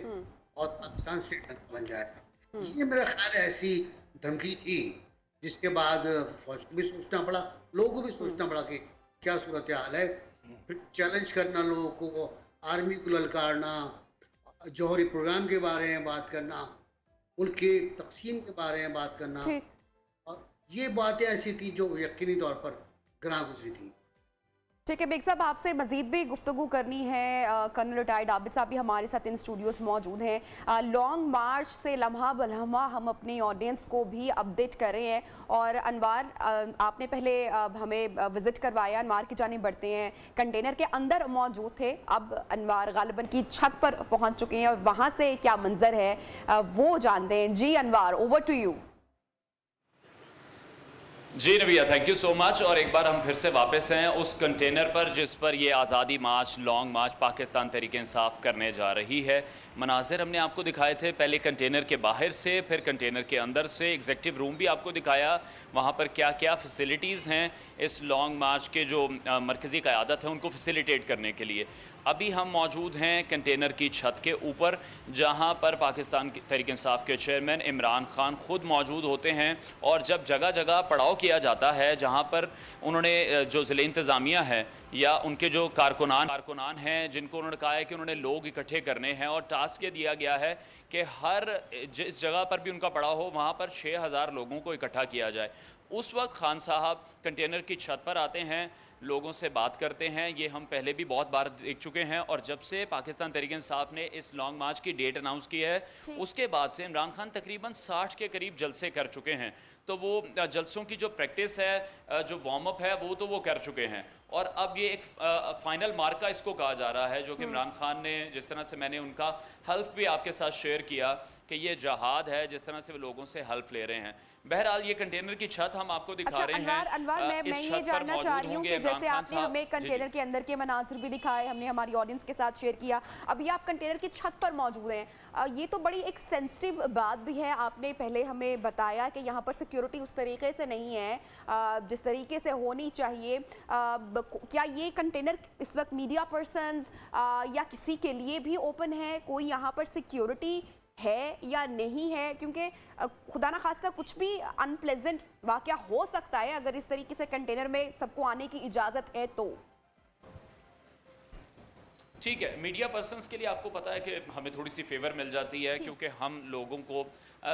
और पाकिस्तान से डंका बन जाएगा। ये मेरा ख्याल ऐसी धमकी थी जिसके बाद फौज को भी सोचना पड़ा, लोगों को भी सोचना पड़ा कि क्या सूरत हाल है। फिर चैलेंज करना लोगों को, आर्मी को ललकारना, जौहरी प्रोग्राम के बारे में बात करना, मुल्क के तकसीम के बारे में बात करना, और ये बातें ऐसी थी जो यकीनी तौर पर ग्रां गुजरी थी। ठीक है बेग साहब, आपसे मजीद भी गुफ्तगू करनी है। कर्नल रिटायर्ड आबिद साहब भी हमारे साथ इन स्टूडियोज मौजूद हैं। लॉन्ग मार्च से लम्हा बलम्हा हम अपनी ऑडियंस को भी अपडेट कर रहे हैं, और अनवार आपने पहले हमें विजिट करवाया, अनवार की जानिब बढ़ते हैं। कंटेनर के अंदर मौजूद थे, अब अनवार गालिबन की छत पर पहुँच चुके हैं, और वहाँ से क्या मंजर है वो जानते हैं। जी अनवार, ओवर टू यू। जी नबिया, थैंक यू सो मच। और एक बार हम फिर से वापस हैं उस कंटेनर पर जिस पर ये आज़ादी मार्च, लॉन्ग मार्च पाकिस्तान तहरीक इंसाफ करने जा रही है। मनाजिर हमने आपको दिखाए थे, पहले कंटेनर के बाहर से, फिर कंटेनर के अंदर से। एग्जेक्टिव रूम भी आपको दिखाया, वहाँ पर क्या क्या फैसिलिटीज़ हैं इस लॉन्ग मार्च के जो मरकज़ी क़यादत है उनको फैसिलिटेट करने के लिए। अभी हम मौजूद हैं कंटेनर की छत के ऊपर, जहां पर पाकिस्तान तहरीक इंसाफ के चेयरमैन इमरान खान ख़ुद मौजूद होते हैं। और जब जगह जगह पड़ाव किया जाता है, जहां पर उन्होंने जो ज़िले इंतज़ामिया है या उनके जो कारकुनान हैं, जिनको उन्होंने कहा है कि उन्होंने लोग इकट्ठे करने हैं, और टास्क ये दिया गया है कि हर जिस जगह पर भी उनका पड़ाव हो वहाँ पर 6000 लोगों को इकट्ठा किया जाए। उस वक्त खान साहब कंटेनर की छत पर आते हैं, लोगों से बात करते हैं। ये हम पहले भी बहुत बार देख चुके हैं, और जब से पाकिस्तान तहरीक इंसाफ ने इस लॉन्ग मार्च की डेट अनाउंस की है, उसके बाद से इमरान खान तकरीबन 60 के करीब जलसे कर चुके हैं। तो वो जलसों की जो प्रैक्टिस है, जो वार्म अप है, वो तो वो कर चुके हैं। और अब ये एक फाइनल मार्का इसको कहा जा रहा है, जो कि इमरान खान ने, जिस तरह से मैंने उनका हल्फ भी आपके साथ शेयर किया कि ये जहाद है, जिस तरह से वो लोगों से हल्फ ले रहे हैं। बहरहाल ये कंटेनर की छत हम आपको दिखा रहे हैं। अनवर, मैं ये जानना चाह रही हूँ कि जैसे आपने हमें कंटेनर के अंदर के मनाजिर भी दिखाए, हमने हमारी ऑडियंस के साथ शेयर किया, अभी आप कंटेनर की छत पर मौजूद हैं। ये तो बड़ी एक सेंसिटिव बात भी है। आपने पहले हमें बताया कि यहाँ पर सिक्योरिटी उस तरीके से नहीं है जिस तरीके से होनी चाहिए। क्या ये कंटेनर इस वक्त मीडिया पर्सन्स या किसी के लिए भी ओपन है? कोई यहाँ पर सिक्योरिटी है या नहीं है? क्योंकि खुदा ना खास्ता कुछ भी अनप्लेजेंट वाकया हो सकता है अगर इस तरीके से कंटेनर में सबको आने की इजाज़त है तो। ठीक है, मीडिया पर्सन्स के लिए आपको पता है कि हमें थोड़ी सी फेवर मिल जाती है, क्योंकि हम लोगों को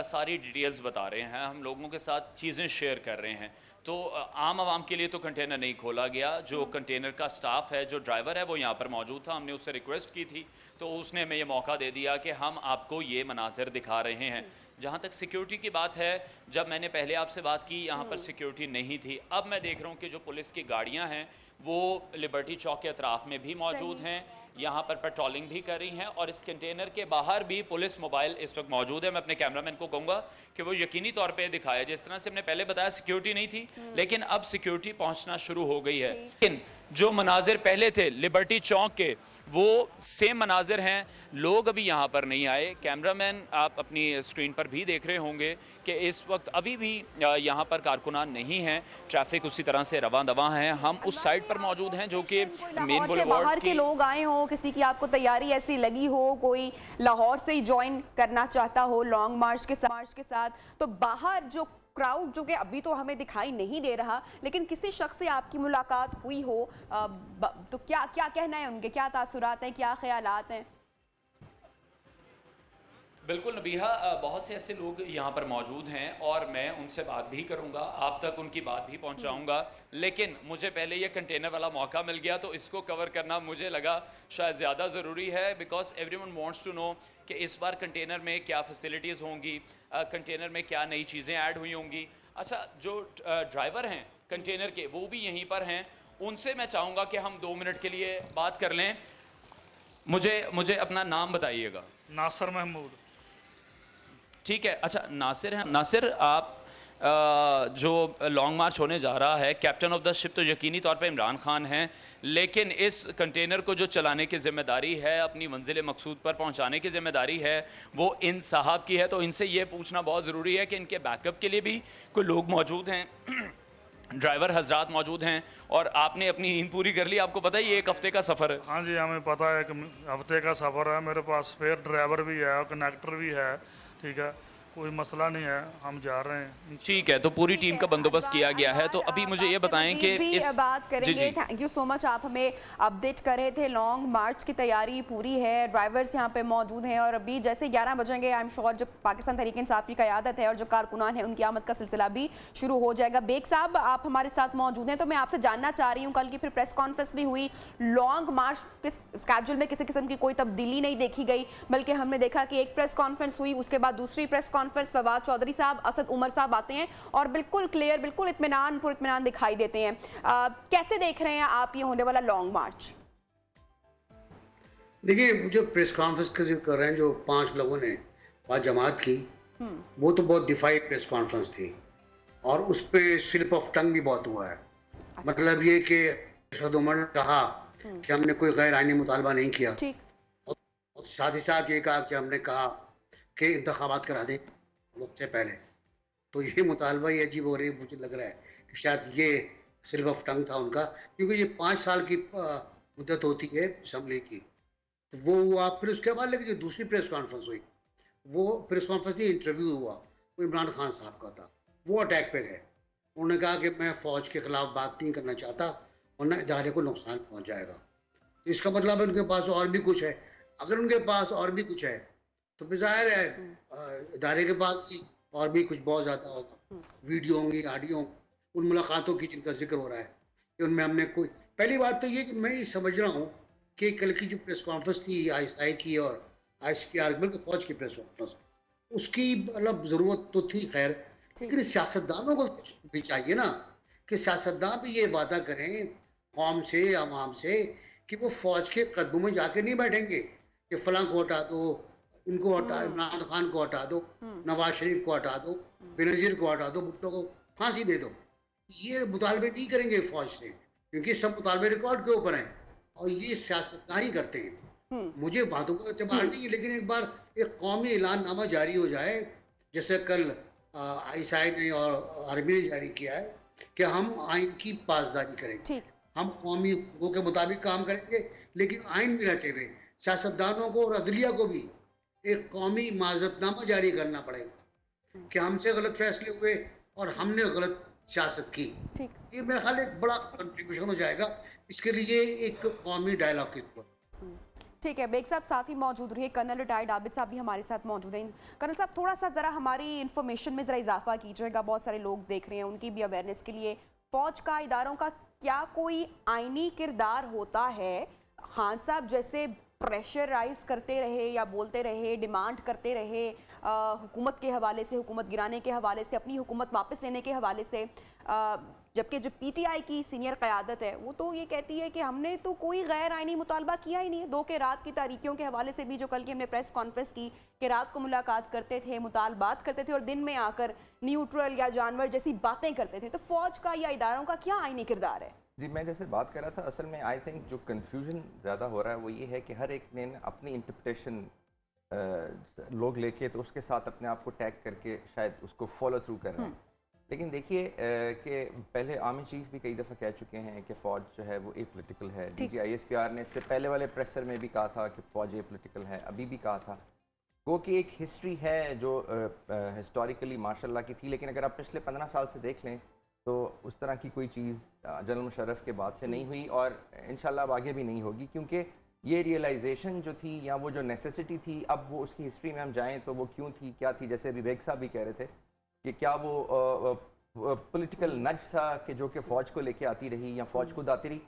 सारी डिटेल्स बता रहे हैं, हम लोगों के साथ चीज़ें शेयर कर रहे हैं। तो आम आवाम के लिए तो कंटेनर नहीं खोला गया। जो कंटेनर का स्टाफ है, जो ड्राइवर है, वो यहाँ पर मौजूद था। हमने उससे रिक्वेस्ट की थी तो उसने हमें ये मौका दे दिया कि हम आपको ये मनाज़िर दिखा रहे हैं। जहाँ तक सिक्योरिटी की बात है, जब मैंने पहले आपसे बात की यहाँ पर सिक्योरिटी नहीं थी। अब मैं देख रहा हूँ कि जो पुलिस की गाड़ियाँ हैं वो लिबर्टी चौक के अतराफ में भी मौजूद हैं, यहाँ पर पेट्रोलिंग भी कर रही हैं, और इस कंटेनर के बाहर भी पुलिस मोबाइल इस वक्त मौजूद है। मैं अपने कैमरामैन को कहूँगा कि वो यकीनी तौर पे दिखाया। जिस तरह से हमने पहले बताया सिक्योरिटी नहीं थी, लेकिन अब सिक्योरिटी पहुँचना शुरू हो गई है। लेकिन जो मनाजिर पहले थे लिबर्टी चौक के, वो सेम मनाजिर हैं। लोग अभी यहाँ पर नहीं आए। कैमरामैन आप अपनी स्क्रीन पर भी देख रहे होंगे कि इस वक्त अभी भी यहाँ पर कारकुनान नहीं हैं। ट्रैफिक उसी तरह से रवां दवां है। हम उस साइड पर मौजूद हैं जो कि मेन बुलेवार्ड बाहर के लोग आए हो, किसी की आपको तैयारी ऐसी लगी हो, कोई लाहौर से ही ज्वाइन करना चाहता हो लॉन्ग मार्च के साथ, तो बाहर जो क्राउड जो कि अभी तो हमें दिखाई नहीं दे रहा, लेकिन किसी शख्स से आपकी मुलाकात हुई हो तो क्या क्या कहना है उनके, क्या तासुरात हैं, क्या ख्यालात हैं? बिल्कुल नबीहा, बहुत से ऐसे लोग यहाँ पर मौजूद हैं और मैं उनसे बात भी करूँगा, आप तक उनकी बात भी पहुँचाऊँगा। लेकिन मुझे पहले ये कंटेनर वाला मौका मिल गया तो इसको कवर करना मुझे लगा शायद ज़्यादा ज़रूरी है, because everyone wants to know कि इस बार कंटेनर में क्या फैसिलिटीज़ होंगी, कंटेनर में क्या नई चीज़ें ऐड हुई होंगी। अच्छा, जो ड्राइवर हैं कंटेनर के वो भी यहीं पर हैं, उनसे मैं चाहूँगा कि हम 2 मिनट के लिए बात कर लें। मुझे अपना नाम बताइएगा। नासिर महमूद। ठीक है, अच्छा नासिर है। नासिर, आप जो लॉन्ग मार्च होने जा रहा है, कैप्टन ऑफ द शिप तो यकीनी तौर पे इमरान खान हैं, लेकिन इस कंटेनर को जो चलाने की ज़िम्मेदारी है, अपनी मंजिल मकसूद पर पहुंचाने की ज़िम्मेदारी है, वो इन साहब की है। तो इनसे ये पूछना बहुत ज़रूरी है कि इनके बैकअप के लिए भी कोई लोग मौजूद हैं, ड्राइवर हजरात मौजूद हैं, और आपने अपनी नींद पूरी कर ली। आपको पता है ये 1 हफ्ते का सफ़र है। हाँ जी, हमें पता है कि हफ्ते का सफ़र है। मेरे पास स्पेयर ड्राइवर भी है और कनेक्टर भी है। ठीक है, कोई मसला नहीं है, हम जा रहे हैं। ठीक है, तो पूरी टीम का बंदोबस्त किया गया है। तो अभी मुझे ये बताएं कि इस बात करेंगे। थैंक यू सो मच, आप हमें अपडेट कर रहे थे। लॉन्ग मार्च की तैयारी पूरी है, ड्राइवर्स यहाँ पे मौजूद हैं, और अभी जैसे 11 बजेंगे आई एम श्योर जो पाकिस्तान तहरीक इंसाफ की क़यादत है और जो कारकुनान है उनकी आमद का सिलसिला भी शुरू हो जाएगा। बेग साहब, आप हमारे साथ मौजूद हैं, तो मैं आपसे जानना चाह रही हूँ, कल की फिर प्रेस कॉन्फ्रेंस भी हुई, लॉन्ग मार्च के स्केड्यूल में किसी किस्म की कोई तब्दीली नहीं देखी गई, बल्कि हमने देखा कि एक प्रेस कॉन्फ्रेंस हुई, उसके बाद दूसरी प्रेस कॉन्फ्रेंस, फवाद चौधरी साहब, असद उमर साहब आते हैं और बिल्कुल क्लियर, बिल्कुल इत्मीनान, पुरइत्मीनान दिखाई देते हैं। कैसे देख रहे हैं आप ये होने वाला लॉन्ग मार्च? देखिए, जो प्रेस कॉन्फ्रेंस का जिक्र कर रहे हैं, जो 5 लोगों ने वहाँ जमात की, वो तो बहुत दिफाई प्रेस कॉन्फ्रेंस थी और उस पर स्लिप ऑफ टंग भी बहुत हुआ है। अच्छा। मतलब ये कि असद उमर ने कहा कि हमने कोई गैर आईनी मुतालबा नहीं किया, और साथ ही साथ ये कहा कि हमने कहा कि इंतखाबात करा दें वक्त से पहले। तो ये मुतालबा ही अजीब हो रही है। मुझे लग रहा है कि शायद ये स्लिप ऑफ टंग था उनका, क्योंकि ये 5 साल की मुद्दत होती है असम्बली की। तो वो हुआ, फिर उसके बाद लेकिन जो दूसरी प्रेस कॉन्फ्रेंस हुई, वो प्रेस कॉन्फ्रेंस नहीं, इंटरव्यू हुआ, वो इमरान खान साहब का था। वो अटैक पे गए, उन्होंने कहा कि मैं फ़ौज के ख़िलाफ़ बात नहीं करना चाहता वरना इदारे को नुकसान पहुँच जाएगा। तो इसका मतलब है उनके पास और भी कुछ है। अगर उनके पास और भी कुछ है तो फिर ज़ाहिर है इदारे के पास भी और भी कुछ बहुत ज़्यादा होगा। वीडियो होंगी, ऑडियो, उन मुलाकातों की जिनका जिक्र हो रहा है कि उनमें हमने कोई, पहली बात तो ये कि मैं ये समझ रहा हूँ कि कल की जो प्रेस कॉन्फ्रेंस थी ISI की और ICPR, बल्कि फ़ौज की प्रेस कॉन्फ्रेंस, उसकी मतलब ज़रूरत तो थी खैर, लेकिन सियासतदानों को भी चाहिए ना कि सियासतदान भी ये वादा करें कौम से, आवाम से, कि वो फौज के कदमों में जाके नहीं बैठेंगे कि फलां को हटा दो, इनको हटा, इमरान खान को हटा दो, नवाज शरीफ को हटा दो, बेनजीर को हटा दो, भुट्टो को फांसी दे दो। ये मुतालबे नहीं करेंगे फौज से, क्योंकि सब मुतालबे रिकॉर्ड के ऊपर हैं और ये सियासतदानी करते हैं। मुझे बातों का एतबार नहीं है, लेकिन एक बार एक कौमी ऐलाननामा जारी हो जाए, जैसे कल आईएसआई ने और आर्मी ने जारी किया है कि हम आइन की पासदारी करेंगे, ठीक, हम कौमी हुकूकों के मुताबिक काम करेंगे, लेकिन आइन में रहते हुए सियासतदानों को और अदलिया को भी एक कौमी माजरतनामा जारी करना पड़ेगा कि हमसे गलत फैसले हुए और हमने गलत सियासत की। ठीक। ये मेरा ख्याल एक बड़ा कंट्रीब्यूशन हो जाएगा इसके लिए, एक कौमी डायलॉग के ऊपर। ठीक है, बेग साहब साथ ही मौजूद रहे, कर्नल रिटायर्ड आबिद साहब भी हमारे साथ मौजूद हैं। कर्नल साहब, थोड़ा सा ज़रा हमारी इन्फॉर्मेशन में ज़रा इजाफा कीजिएगा, बहुत सारे लोग देख रहे हैं, उनकी भी अवेयरनेस के लिए। फ़ौज का, इदारों का क्या कोई आइनी किरदार होता है? खान साहब जैसे प्रेशराइज करते रहे या बोलते रहे, डिमांड करते रहे हुकूमत के हवाले से, हुकूमत गिराने के हवाले से, अपनी हुकूमत वापस लेने के हवाले से, जबकि जो पीटीआई की सीनियर क़यादत है वो तो ये कहती है कि हमने तो कोई गैर आइनी मुतालबा किया ही नहीं है। 2 के रात की तारीखियों के हवाले से भी जो कल की हमने प्रेस कॉन्फ्रेंस की कि रात को मुलाकात करते थे, मुतालबात करते थे और दिन में आकर न्यूट्रल या जानवर जैसी बातें करते थे, तो फ़ौज का या इदारों का क्या आइनी किरदार है? जी, मैं जैसे बात कर रहा था, असल में आई थिंक जो कन्फ्यूजन ज़्यादा हो रहा है वो ये है कि हर एक ने अपनी इंटरप्रिटेशन लोग लेके तो उसके साथ अपने आप को टैग करके शायद उसको फॉलो थ्रू कर रहे हैं। लेकिन देखिए कि पहले आर्मी चीफ भी कई दफ़ा कह चुके हैं कि फ़ौज जो है वो एपॉलिटिकल है। डीजी ISPR ने इससे पहले वाले प्रेसर में भी कहा था कि फ़ौज एपॉलिटिकल है, अभी भी कहा था। वो कि एक हिस्ट्री है जो हिस्टोरिकली माशाल्लाह की थी, लेकिन अगर आप पिछले 15 साल से देख लें तो उस तरह की कोई चीज़ जनरल मुशर्रफ के बाद से नहीं हुई और इंशाल्लाह अब आगे भी नहीं होगी, क्योंकि ये रियलाइजेशन जो थी या वो जो नेसेसिटी थी, अब वो उसकी हिस्ट्री में हम जाएं तो वो क्यों थी, क्या थी। जैसे अभी बेग साहब भी कह रहे थे कि क्या वो पॉलिटिकल नज था कि जो कि फ़ौज को लेके आती रही या फ़ौज खुद आती रही,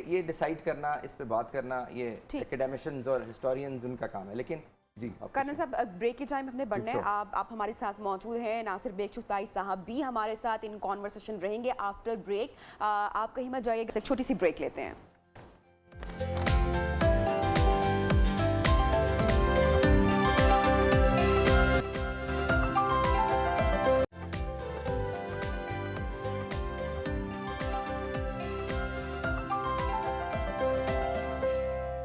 ये डिसाइड करना, इस पे बात करना, ये एकेडमिशियंस और हिस्टोरियंस उनका काम है। लेकिन जी कर्नल साहब, ब्रेक के टाइम अपने बढ़ने आप हमारे साथ मौजूद हैं, नासिर बेग चुगताई साहब भी हमारे साथ इन कॉन्वर्सेशन रहेंगे आफ्टर ब्रेक। आप कहीं मत जाइएगा, एक छोटी सी ब्रेक लेते हैं।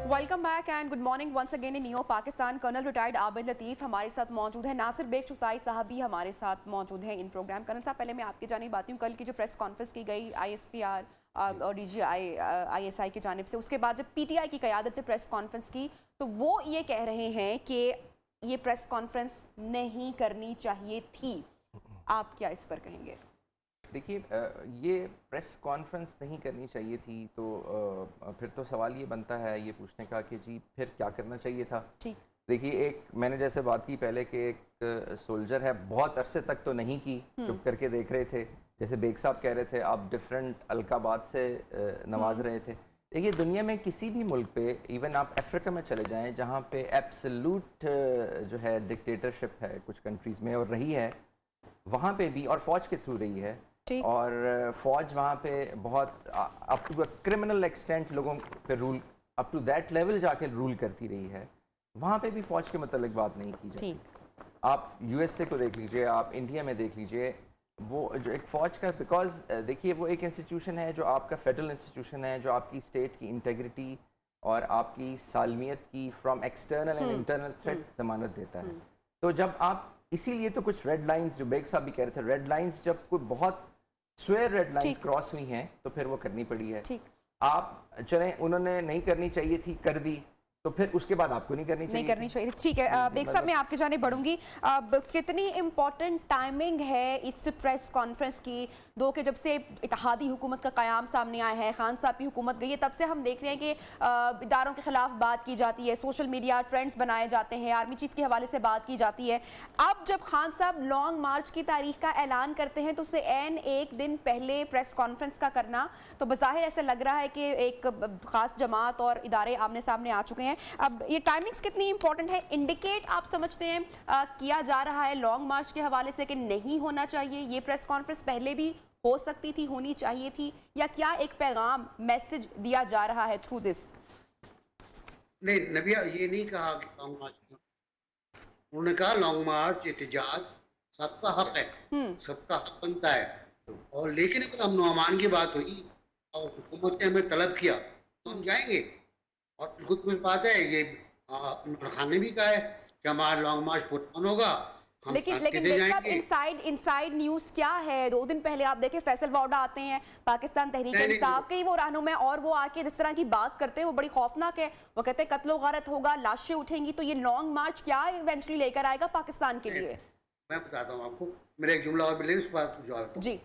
Welcome back and good morning once again in new Pakistan. Colonel retired Abid Latif हमारे साथ मौजूद है, नासिर बेग चुगताई साहब भी हमारे साथ मौजूद हैं इन प्रोग्राम। कर्नल साहब, पहले मैं आपकी जानिब बात हूँ, कल की जो प्रेस कॉन्फ्रेंस की गई ISPR और ISI की जानिब से, उसके बाद जब PTI की क़यादत ने प्रेस कॉन्फ्रेंस की तो वो ये कह रहे हैं कि ये प्रेस कॉन्फ्रेंस नहीं करनी चाहिए थी। आप क्या इस पर कहेंगे? देखिए, ये प्रेस कॉन्फ्रेंस नहीं करनी चाहिए थी तो फिर तो सवाल ये बनता है ये पूछने का कि जी फिर क्या करना चाहिए था। ठीक, देखिए, एक मैंने जैसे बात की पहले कि एक सोल्जर है, बहुत अरसे तक तो नहीं की, चुप करके देख रहे थे। जैसे बेग साहब कह रहे थे, आप डिफरेंट अलकाबात से नवाज रहे थे। देखिए, दुनिया में किसी भी मुल्क पे, इवन आप अफ्रीका में चले जाएं जहाँ पे एब्सोल्यूट जो है डिक्टेटरशिप है कुछ कंट्रीज़ में और रही है, वहाँ पे भी और फ़ौज के थ्रू रही है, और फ़ौज वहाँ पे बहुत अप टू क्रिमिनल एक्सटेंट लोगों पे rule, up to that level जाके रूल करती रही है। वहाँ पे भी फ़ौज के मतलब बात नहीं की जाती। आप USA को देख लीजिए, आप इंडिया में देख लीजिए, वो जो एक फ़ौज का, बिकॉज देखिए वो एक इंस्टीट्यूशन है जो आपका फेडरल इंस्टीट्यूशन है, जो आपकी स्टेट की इंटेग्रिटी और आपकी सालमियत की from external and internal threat ज़मानत देता है। तो जब आप, इसीलिए तो कुछ रेड लाइंस, जो बेग साहब भी कह रहे थे, रेड लाइंस जब कोई बहुत स्वेयर रेड लाइंस क्रॉस हुई हैं तो फिर वो करनी पड़ी है। आप चलें, उन्होंने नहीं करनी चाहिए थी, कर दी, तो फिर उसके बाद आपको नहीं करनी चाहिए। ठीक है, बेग साहब मैं आपके जाने बढ़ूंगी। अब कितनी इम्पोर्टेंट टाइमिंग है इस प्रेस कॉन्फ्रेंस की? 2 के जब से इत्तेहादी हुकूमत का क़याम सामने आया है, खान साहब की हुकूमत गई है, तब से हम देख रहे हैं कि इदारों के खिलाफ बात की जाती है, सोशल मीडिया ट्रेंड्स बनाए जाते हैं, आर्मी चीफ के हवाले से बात की जाती है। अब जब खान साहब लॉन्ग मार्च की तारीख का ऐलान करते हैं तो उससे एन एक दिन पहले प्रेस कॉन्फ्रेंस का करना, तो बज़ाहिर ऐसा लग रहा है कि एक ख़ास जमात और इदारे आमने सामने आ चुके हैं। अब ये टाइमिंग्स कितनी इंपॉर्टेंट है? इंडिकेट आप समझते हैं किया जा रहा है लॉन्ग मार्च के हवाले से कि नहीं होना चाहिए, ये प्रेस कॉन्फ्रेंस पहले भी हो सकती थी, होनी चाहिए थी, या क्या एक पैगाम मैसेज दिया जा रहा है थ्रू दिस? नहीं, नबिया ये नहीं कहा कि लॉन्ग मार्च क्यों। उन्होंने कहा लॉन्ग मार्च एहतजाज सबका हक है, सबका हक बनता है। और लेकिन अगर अमन अमान की बात हुई और हुकूमत ने हमें तलब किया तो हम जाएंगे। और बिल्कुल कुछ बात है, ये इमरान खान ने भी कहा है कि हमारा लॉन्ग मार्च पुरअमन होगा, हम लेकिन शांति से बेग साहब, जाएंगे। इनसाइड न्यूज क्या है? 2 दिन पहले आप देखें फैसल वाडा आते हैं, पाकिस्तान तहरीक नहीं, इंसाफ के ही वो रहनुमा है, और वो आके जिस तरह की बात करते हैं वो बड़ी खौफनाक है। वो कहते हैं कत्लो गारत होगा, लाशें उठेंगी। तो ये लॉन्ग मार्च क्या इवेंचुअली लेकर आएगा पाकिस्तान के लिए? मैं बताता हूँ आपको, मेरा एक जुमला और बिल्कुल उस बात को जवाब दो। जी,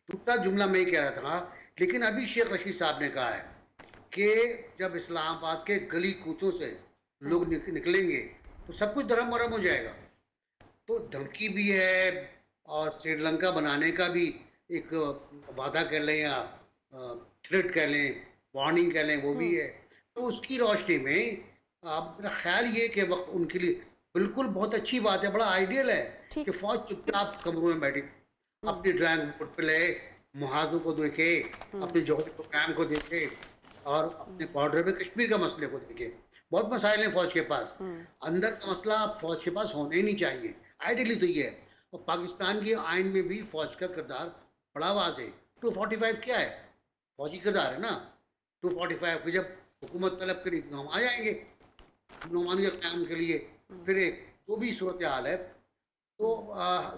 दूसरा जुमला मैं कह रहा था, लेकिन अभी शेख रशीद साहब ने कहा है कि जब इस्लामाबाद के गली कूचों से लोग निकलेंगे तो सब कुछ धर्म वरम हो जाएगा। तो धमकी भी है और श्रीलंका बनाने का भी एक वादा कह लें या थ्रेट कह लें, वार्निंग कह लें, वो भी है। तो उसकी रोशनी में आप, मेरा ख्याल ये कि वक्त उनके लिए बिल्कुल बहुत अच्छी बात है, बड़ा आइडियल है कि फौज चुपचाप कमरों में बैठी अपनी ड्राइंग बोर्ड पे ले, मुहाजों को देखे, अपने जौहरी प्रोग्राम को देखे और अपने बॉर्डर पे कश्मीर का मसले को देखे। बहुत मसाइल हैं फौज के पास, अंदर का मसला फौज के पास होना ही नहीं चाहिए। आइडियली तो ये है। और पाकिस्तान के आइन में भी फौज का किरदार बड़ा वाज़ेह है। 245 क्या है? फौजी किरदार है ना। 245 की जब हुकूमत तलब करी तो हम आ जाएंगे नुमानी क़याम के लिए। फिर जो भी सूरत हाल है तो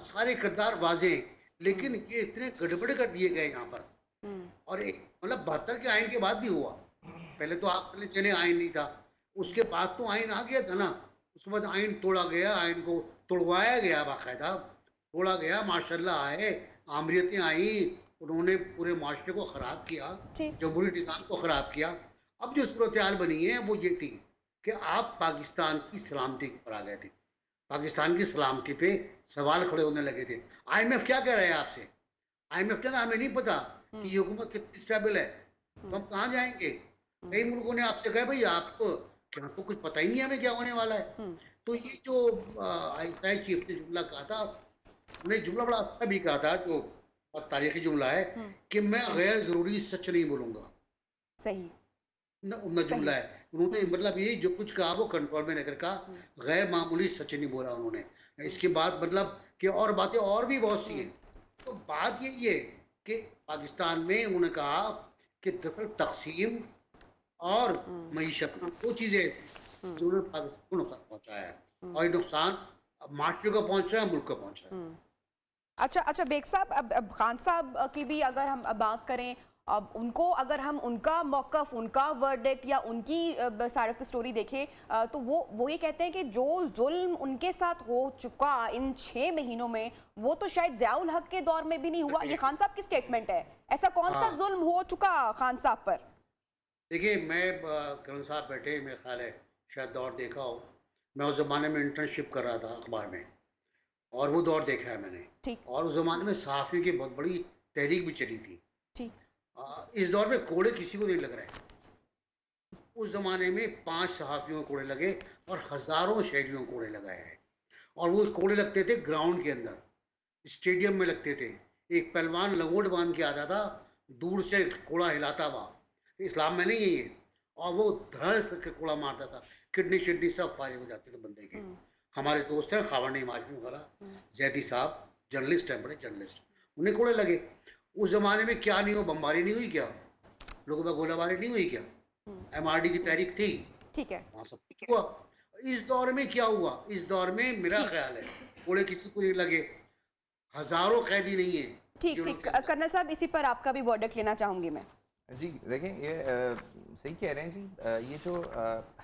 सारे किरदार वाज़ेह हैं, लेकिन ये इतने गड़बड़ कर दिए गए यहाँ पर। और मतलब 72 के आइन के बाद भी हुआ। पहले तो आप पहले चले आइन नहीं था, उसके बाद तो आइन आ गया था ना। उसके बाद आइन तोड़ा गया, आइन को तोड़वाया गया, बाकायदा तोड़ा गया। माशाल्लाह आए, आमरीतें आई, उन्होंने पूरे माशरे को ख़राब किया, जमहूरी निज़ाम को ख़राब किया। अब जो सूरत हाल बनी है वो ये थी कि आप पाकिस्तान की सलामती के ऊपर आ गए थे। पाकिस्तान की सलामती पे सवाल खड़े होने लगे थे। IMF क्या कह रहे हैं आपसे? IMF ने कहा हमें नहीं पता कि ये हुकूमत कितनी स्टेबल है, तो हम कहाँ जाएंगे। कई मुल्कों ने आपसे कहा भाई आपको क्या, तो कुछ पता ही नहीं हमें क्या होने वाला है। तो ये जो ISI चीफ ने जुमला कहा था, उन्हें जुमला बड़ा अच्छा भी कहा था, जो तारीखी जुमला है कि मैं गैर जरूरी सच नहीं बोलूंगा। सही न जुमला है। उन्होंने मतलब ये जो कुछ कहा वो कंट्रोल में लेकर कहा, गैर मामूली सच नहीं बोला उन्होंने। इसके बाद मतलब कि और बातें और भी बहुत सी हैं। तो बात यही है कि पाकिस्तान में उन्होंने कहा कि दरअसल तकसीम और मईशत वो चीज़ें जिन्होंने पाकिस्तान को नुकसान पहुँचाया है, और ये नुकसान माशरे को पहुँच रहा है, मुल्क को पहुँच रहा है। अच्छा बेग साहब, अब खान साहब की भी अगर हम बात करें, अब उनको अगर हम उनका मौक़िफ़, उनका वर्डिक्ट या उनकी साइड ऑफ द स्टोरी देखें तो वो ये कहते हैं कि जो जुल्म उनके साथ हो चुका इन 6 महीनों में, वो तो शायद ज़ियाउल हक के दौर में भी नहीं हुआ। ये खान साहब की स्टेटमेंट है। ऐसा कौन सा जुल्म हो चुका खान साहब पर? देखिए, मैं करण साहब बैठे, मेरा ख्याल है शायद दौर देखा हो। मैं उस ज़माने में इंटर्नशिप कर रहा था अखबार में, और वो दौर देखा है मैंने। ठीक। और उस ज़माने में सहाफ़ियों की बहुत बड़ी तहरीक भी चली थी। ठीक। इस दौर में कोड़े किसी को नहीं लग रहे हैं। उस ज़माने में 5 सहाफ़ियों को कोड़े लगे और हज़ारों शहरियों को कोड़े लगाए हैं। और वो कोड़े लगते थे ग्राउंड के अंदर, स्टेडियम में लगते थे। एक पहलवान लंगोट बांध के आता था, दूर से कोड़ा हिलाता हुआ, इस्लाम में नहीं है ये, और वो धड़ से कोड़ा मारता था, किडनी शिडनी सब फारिग हो जाते थे बंदे के। हमारे दोस्त हैं खावरनी माजमी वगैरह, जैदी साहब जर्नलिस्ट हैं, बड़े जर्नलिस्ट, उन्हें कोड़े लगे। उस जमाने में क्या नहीं हो, बमबारी नहीं हुई क्या, लोगों पर गोलाबारी नहीं हुई क्या, MRD की तहरीक थी, ठीक है, वहाँ सब कुछ हुआ। इस दौर में क्या हुआ? इस दौर में मेरा ख्याल है कोड़े किसी को नहीं लगे, हजारों कैदी नहीं है। ठीक। कर्नल साहब, इसी पर आपका भी वर्डिक्ट लेना चाहूंगी मैं। जी देखें, ये सही कह रहे हैं जी। ये जो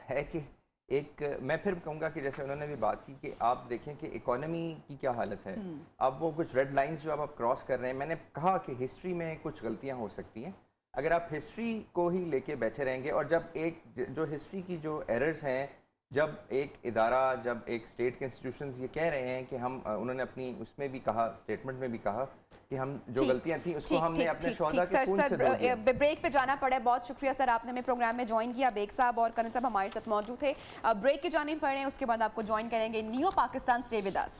है कि एक, मैं फिर कहूँगा कि जैसे उन्होंने भी बात की कि आप देखें कि इकोनॉमी की क्या हालत है। अब वो कुछ रेड लाइंस जो अब आप क्रॉस कर रहे हैं, मैंने कहा कि हिस्ट्री में कुछ गलतियाँ हो सकती हैं अगर आप हिस्ट्री को ही लेके बैठे रहेंगे। और जब एक जो हिस्ट्री की जो एरर्स हैं, जब एक इदारा, जब एक स्टेट के इंस्टीट्यूशंस ये कह रहे हैं कि हम, उन्होंने अपनी उसमें भी कहा, स्टेटमेंट में भी कहा कि हम जो गलतियां थी उसको हमने अपने शोहदा के खून से धो दिया। ब्रेक पे जाना पड़ा है। बहुत शुक्रिया सर, आपने हमें प्रोग्राम में ज्वाइन किया। बेग साहब और कर्नल साहब हमारे साथ मौजूद थे। ब्रेक की जाने पड़े, उसके बाद आपको ज्वाइन करेंगे Neo Pakistan. Stay with us.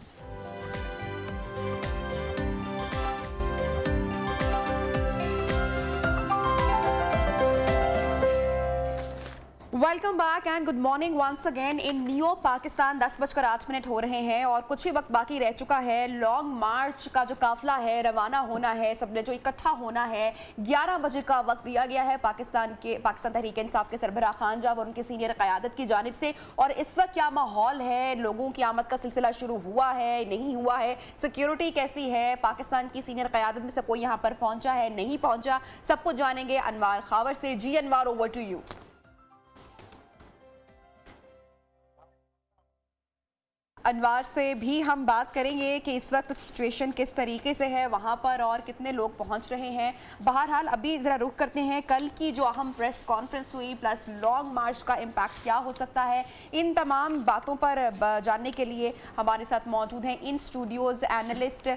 Welcome back and good morning once again in new Pakistan. 10:08 हो रहे हैं और कुछ ही वक्त बाकी रह चुका है। लॉन्ग मार्च का जो काफिला है रवाना होना है, सबने जो इकट्ठा होना है, 11 बजे का वक्त दिया गया है पाकिस्तान तहरीक इंसाफ के सरबराह खान साहब और उनकी सीनियर क़यादत की जानिब से। और इस वक्त क्या माहौल है, लोगों की आमद का सिलसिला शुरू हुआ है नहीं हुआ है, सिक्योरिटी कैसी है, पाकिस्तान की सीनियर क़यादत में से कोई यहाँ पर पहुंचा है नहीं पहुंचा, सब कुछ जानेंगे अनवार खावर से। जी अनवार, ओवर टू यू। अनवार से भी हम बात करेंगे कि इस वक्त सिचुएशन किस तरीके से है वहाँ पर और कितने लोग पहुँच रहे हैं। बहरहाल अभी ज़रा रुख करते हैं कल की जो अहम प्रेस कॉन्फ्रेंस हुई प्लस लॉन्ग मार्च का इम्पैक्ट क्या हो सकता है। इन तमाम बातों पर जानने के लिए हमारे साथ मौजूद हैं इन स्टूडियोज़ एनालिस्ट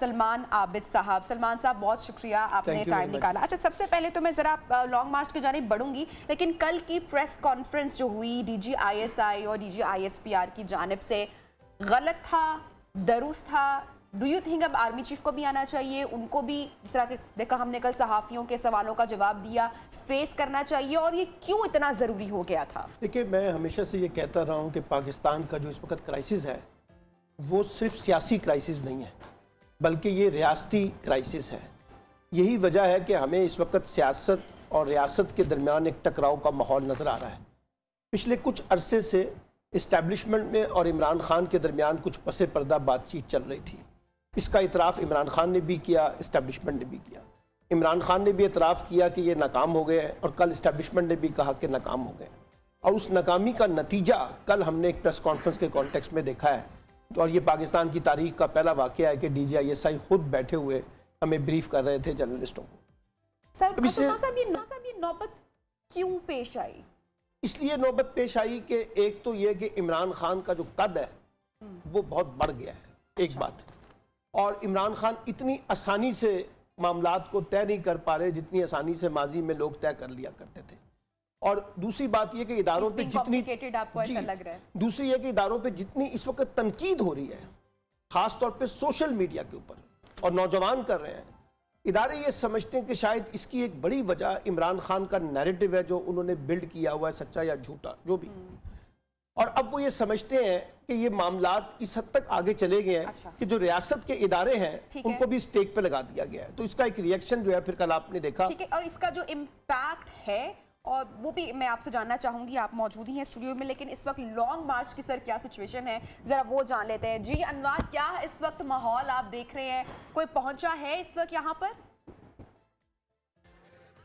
सलमान आबिद साहब। सलमान साहब, बहुत शुक्रिया आपने टाइम निकाला। अच्छा, सबसे पहले तो मैं ज़रा लॉन्ग मार्च की जानिब बढ़ूंगी, लेकिन कल की प्रेस कॉन्फ्रेंस जो हुई DGISI और DGISPR की जानिब से, गलत था, दुरुस्त था? डू यू थिंक अब आर्मी चीफ को भी आना चाहिए, उनको भी जिस तरह के देखा हमने कल सहाफ़ियों के सवालों का जवाब दिया, फेस करना चाहिए, और ये क्यों इतना ज़रूरी हो गया था? देखिए, मैं हमेशा से ये कहता रहा हूँ कि पाकिस्तान का जो इस वक्त क्राइसिस है वो सिर्फ सियासी क्राइसिस नहीं है, बल्कि ये रियासती क्राइसिस है। यही वजह है कि हमें इस वक्त सियासत और रियासत के दरमियान एक टकराव का माहौल नज़र आ रहा है। पिछले कुछ अरसे से इस्टेब्लिशमेंट में और इमरान खान के दरमियान कुछ पसे पर्दा बातचीत चल रही थी। इसका इतराफ़ इमरान खान ने भी किया, इस्टेब्लिशमेंट ने भी किया। इमरान खान ने भी इतराफ़ किया कि ये नाकाम हो गए हैं और कल इस्टेब्लिशमेंट ने भी कहा कि नाकाम हो गए। और उस नाकामी का नतीजा कल हमने एक प्रेस कॉन्फ्रेंस के कॉन्टेक्स्ट में देखा है, और ये पाकिस्तान की तारीख का पहला वाक़या है कि DGISI खुद बैठे हुए हमें ब्रीफ कर रहे थे जर्नलिस्टों को। सर, ये नौबत क्यों पेश आई? इसलिए नौबत पेश आई कि एक तो ये कि इमरान खान का जो कद है वो बहुत बढ़ गया है, एक बात, और इमरान खान इतनी आसानी से मामलात को तय नहीं कर पा रहे जितनी आसानी से माजी में लोग तय कर लिया करते थे। और दूसरी बात यह कि इदारों पे जितनी आपको ऐसा लग रहा है, दूसरी है कि इदारों पे जितनी इस वक्त तनकीद हो रही है, खास तौर पे सोशल मीडिया के ऊपर, और नौजवान कर रहे हैं, इदारे ये समझते हैं कि शायद इसकी एक बड़ी वजह इमरान खान का नैरेटिव है जो उन्होंने बिल्ड किया हुआ है, सच्चा या झूठा जो भी। और अब वो ये समझते हैं कि ये मामलात इस हद तक आगे चले गए हैं कि जो रियासत के इदारे हैं उनको भी स्टेक पे लगा दिया गया है। तो इसका एक रिएक्शन जो है फिर कल आपने देखा। ठीक है, और इसका जो इम्पैक्ट है और वो भी मैं आपसे जानना चाहूंगी, आप मौजूद ही हैं स्टूडियो में, लेकिन इस वक्त लॉन्ग मार्च की सर क्या सिचुएशन है जरा वो जान लेते हैं। जी अनवार, क्या इस वक्त माहौल आप देख रहे हैं, कोई पहुंचा है इस वक्त यहाँ पर?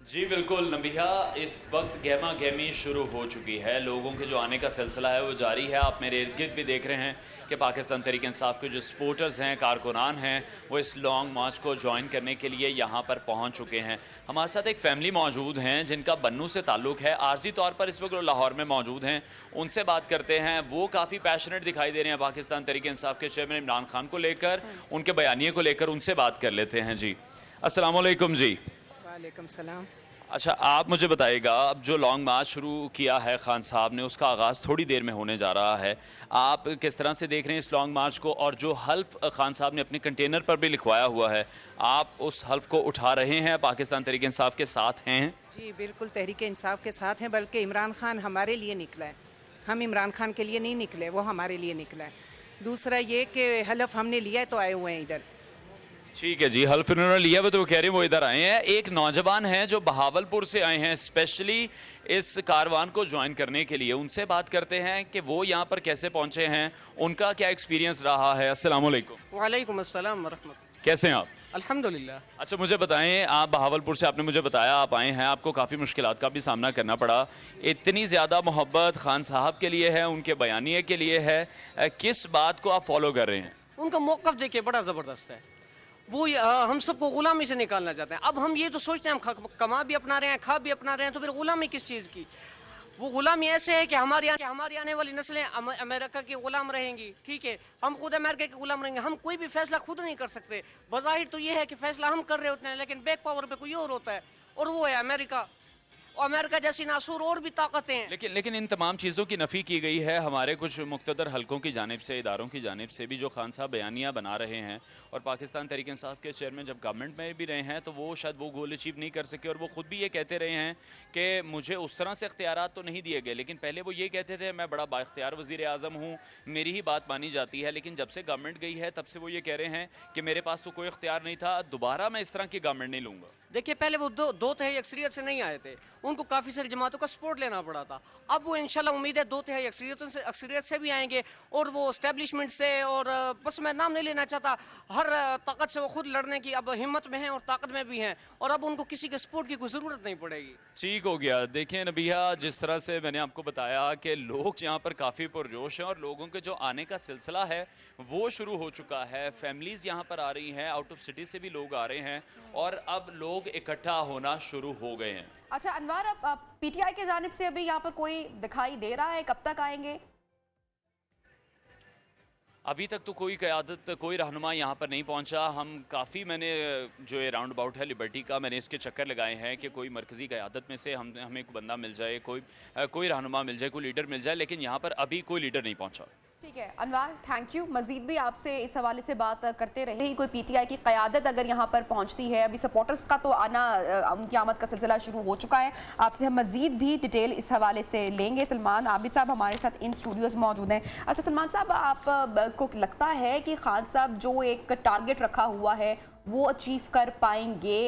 जी बिल्कुल नबीहा, इस वक्त गहमा गहमी शुरू हो चुकी है, लोगों के जो आने का सिलसिला है वो जारी है। आप मेरे इर्द गिर्द भी देख रहे हैं कि पाकिस्तान तहरीक इंसाफ के जो सपोर्टर्स हैं, कारकुनान हैं, वो इस लॉन्ग मार्च को ज्वाइन करने के लिए यहाँ पर पहुँच चुके हैं। हमारे साथ एक फैमिली मौजूद हैं जिनका बन्नू से ताल्लुक़ है, आर्जी तौर पर इस वक्त लाहौर में मौजूद हैं, उनसे बात करते हैं। वो काफ़ी पैशनेट दिखाई दे रहे हैं पाकिस्तान तहरीक इंसाफ के चेयरमैन इमरान खान को लेकर, उनके बयानिए को लेकर, उनसे बात कर लेते हैं। जी अस्सलाम वालेकुम। जी वालेकुम सलाम। अच्छा, आप मुझे बताइएगा, अब जो लॉन्ग मार्च शुरू किया है खान साहब ने, उसका आगाज़ थोड़ी देर में होने जा रहा है, आप किस तरह से देख रहे हैं इस लॉन्ग मार्च को? और जो हल्फ खान साहब ने अपने कंटेनर पर भी लिखवाया हुआ है, आप उस हल्फ को उठा रहे हैं, पाकिस्तान तहरीक इंसाफ के साथ हैं? जी बिल्कुल, तहरीक इंसाफ के साथ हैं, बल्कि इमरान खान हमारे लिए निकला है, हम इमरान खान के लिए नहीं निकले, वो हमारे लिए निकला है। दूसरा ये कि हल्फ हमने लिया है तो आए हुए हैं इधर। ठीक है जी, हल्फ उन्होंने लिया हुआ तो कह रहे हैं वो इधर आए हैं। एक नौजवान हैं जो बहावलपुर से आए हैं स्पेशली इस कारवान को ज्वाइन करने के लिए, उनसे बात करते हैं कि वो यहाँ पर कैसे पहुँचे हैं, उनका क्या एक्सपीरियंस रहा है। अस्सलाम वालेकुम। वालेकुम अस्सलाम व रहमतुल्लाह। कैसे हैं आप? अल्हम्दुलिल्लाह। अच्छा, मुझे बताएं, आप बहावलपुर से, आपने मुझे बताया आप आए हैं, आपको काफ़ी मुश्किलात का भी सामना करना पड़ा, इतनी ज़्यादा मोहब्बत खान साहब के लिए है, उनके बयानिए के लिए है, किस बात को आप फॉलो कर रहे हैं? उनका मौक़िफ़ देखिए बड़ा ज़बरदस्त है, वो हम सबको ग़ुलामी से निकालना चाहते हैं। अब हम ये तो सोचते हैं हम कमा भी अपना रहे हैं, खा भी अपना रहे हैं, तो फिर ग़ुलामी किस चीज़ की? वो ग़ुलामी ऐसे है कि हमारी आने वाली नस्लें अमेरिका की ग़ुलाम रहेंगी, ठीक है, हम खुद अमेरिका के ग़ुलाम रहेंगे। हम कोई भी फ़ैसला खुद नहीं कर सकते। बज़ाहिर तो ये है कि फ़ैसला हम कर रहे होते हैं, लेकिन बैक पावर पे कोई और होता है, और वो है अमेरिका। और अमेरिका जैसी नासूर और भी ताकतें हैं। लेकिन इन तमाम चीज़ों की नफ़ी की गई है हमारे कुछ मुक़्तदर हलकों की जानिब से, इदारों की जानिब से भी, जो खान साहब बयानियाँ बना रहे हैं। और पाकिस्तान तहरीक इंसाफ के चेयरमैन जब गवर्नमेंट में भी रहे हैं तो वो शायद वो गोल अचीव नहीं कर सके, और वो ख़ुद भी ये कहते रहे हैं कि मुझे उस तरह से इख्तियारात तो नहीं दिए गए, लेकिन पहले वो ये कहते थे मैं बड़ा बाइख्तियार वज़ीर आज़म हूँ, मेरी ही बात मानी जाती है। लेकिन जब से गवर्नमेंट गई है तब से वो ये कह रहे हैं कि मेरे पास तो कोई इख्तियार नहीं था, दोबारा मैं इस तरह की गवर्नमेंट नहीं लूँगा। देखिए, पहले वो दो तिहाई अक्सरियत से नहीं आए थे, उनको काफ़ी सारी जमातों का सपोर्ट लेना पड़ा था। अब वो इंशाल्लाह उम्मीद है 2 तिहाई अक्सरियत से भी आएंगे, और वो एस्टेब्लिशमेंट से, और बस मैं नाम नहीं लेना चाहता, हर ताकत से वो खुद लड़ने की अब हिम्मत में हैं और ताकत में भी हैं, और अब उनको किसी के सपोर्ट की कोई ज़रूरत नहीं पड़ेगी। ठीक हो गया। देखिए नबीहा, जिस तरह से मैंने आपको बताया कि लोग यहाँ पर काफ़ी पुरजोश हैं, और लोगों के जो आने का सिलसिला है वो शुरू हो चुका है। फैमिलीज़ यहाँ पर आ रही हैं, आउट ऑफ सिटी से भी लोग आ रहे हैं, और अब लोग इकट्ठा होना शुरू हो गए हैं। अच्छा अनवर, अब पीटीआई की जानिब से अभी यहाँ पर कोई दिखाई दे रहा है, कब तक आएंगे? अभी तक तो कोई क़यादत, कोई रहनुमा यहाँ पर नहीं पहुँचा। हम काफ़ी, मैंने जो ये राउंड अबाउट है लिबर्टी का, मैंने इसके चक्कर लगाए हैं कि कोई मरकज़ी क़यादत में से हमें एक बंदा मिल जाए, कोई रहनुमा मिल जाए, कोई लीडर मिल जाए, लेकिन यहाँ पर अभी कोई लीडर नहीं पहुँचा। ठीक है अनवर, थैंक यू। मजीद भी आपसे इस हवाले से बात करते रहे। कोई पीटीआई की क़यादत अगर यहाँ पर पहुँचती है, अभी सपोर्टर्स का तो आना, उनकी आमद का सिलसिला शुरू हो चुका है। आपसे हम मजीद भी डिटेल इस हवाले से लेंगे। सलमान आबिद साहब हमारे साथ इन स्टूडियोज़ मौजूद हैं। अच्छा सलमान साहब, आपको लगता है कि खान साहब जो एक टारगेट रखा हुआ है वो अचीव कर पाएंगे?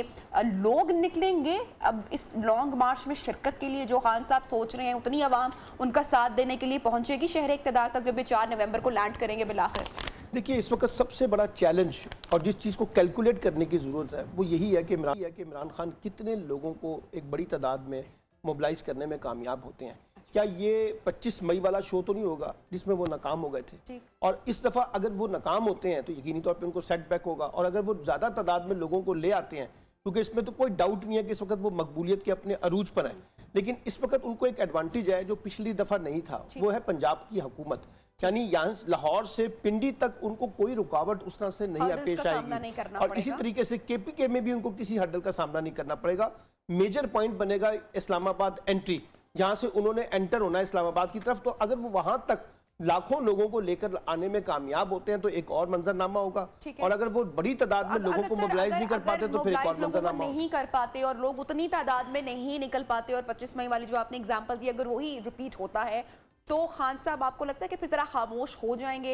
लोग निकलेंगे अब इस लॉन्ग मार्च में शिरकत के लिए जो खान साहब सोच रहे हैं, उतनी आवाम उनका साथ देने के लिए पहुंचेगी शहर इक़्तिदार तक जब ये 4 नवंबर को लैंड करेंगे बिलाखिर? देखिए, इस वक्त सबसे बड़ा चैलेंज और जिस चीज़ को कैलकुलेट करने की ज़रूरत है वो यही है कि इमरान खान कितने लोगों को एक बड़ी तादाद में मोबिलाइज करने में कामयाब होते हैं। क्या ये 25 मई वाला शो तो नहीं होगा जिसमें वो नाकाम हो गए थे? और इस दफ़ा अगर वो नाकाम होते हैं तो यकीनी तौर पे उनको सेटबैक होगा, और अगर वो ज़्यादा तादाद में लोगों को ले आते हैं, क्योंकि इसमें तो कोई डाउट नहीं है कि इस वक्त वो मकबूलियत के अपने अरूज पर है, लेकिन इस वक्त उनको एक एडवांटेज है जो पिछली दफ़ा नहीं था, वो है पंजाब की हुकूमत। यानी यहाँ लाहौर से पिंडी तक उनको कोई रुकावट उस तरह से नहीं पेश आएगी, और इसी तरीके से KPK में भी उनको किसी हर्डल का सामना नहीं करना पड़ेगा। मेजर पॉइंट बनेगा इस्लामाबाद एंट्री, जहां से उन्होंने एंटर होना है इस्लामाबाद की तरफ। तो अगर वो वहां तक लाखों लोगों को लेकर आने में कामयाब होते हैं तो एक और मंजरनामा होगा, और अगर वो बड़ी तादाद में लोगों को मोबिलाइज नहीं कर पाते तो फिर एक और मंजरनामा नहीं कर पाते, और लोग उतनी तादाद में नहीं निकल पाते, और 25 मई वाली जो आपने एग्जांपल दी अगर वही रिपीट होता है तो खान साहब आपको लगता है कि फिर जरा खामोश हो जाएंगे,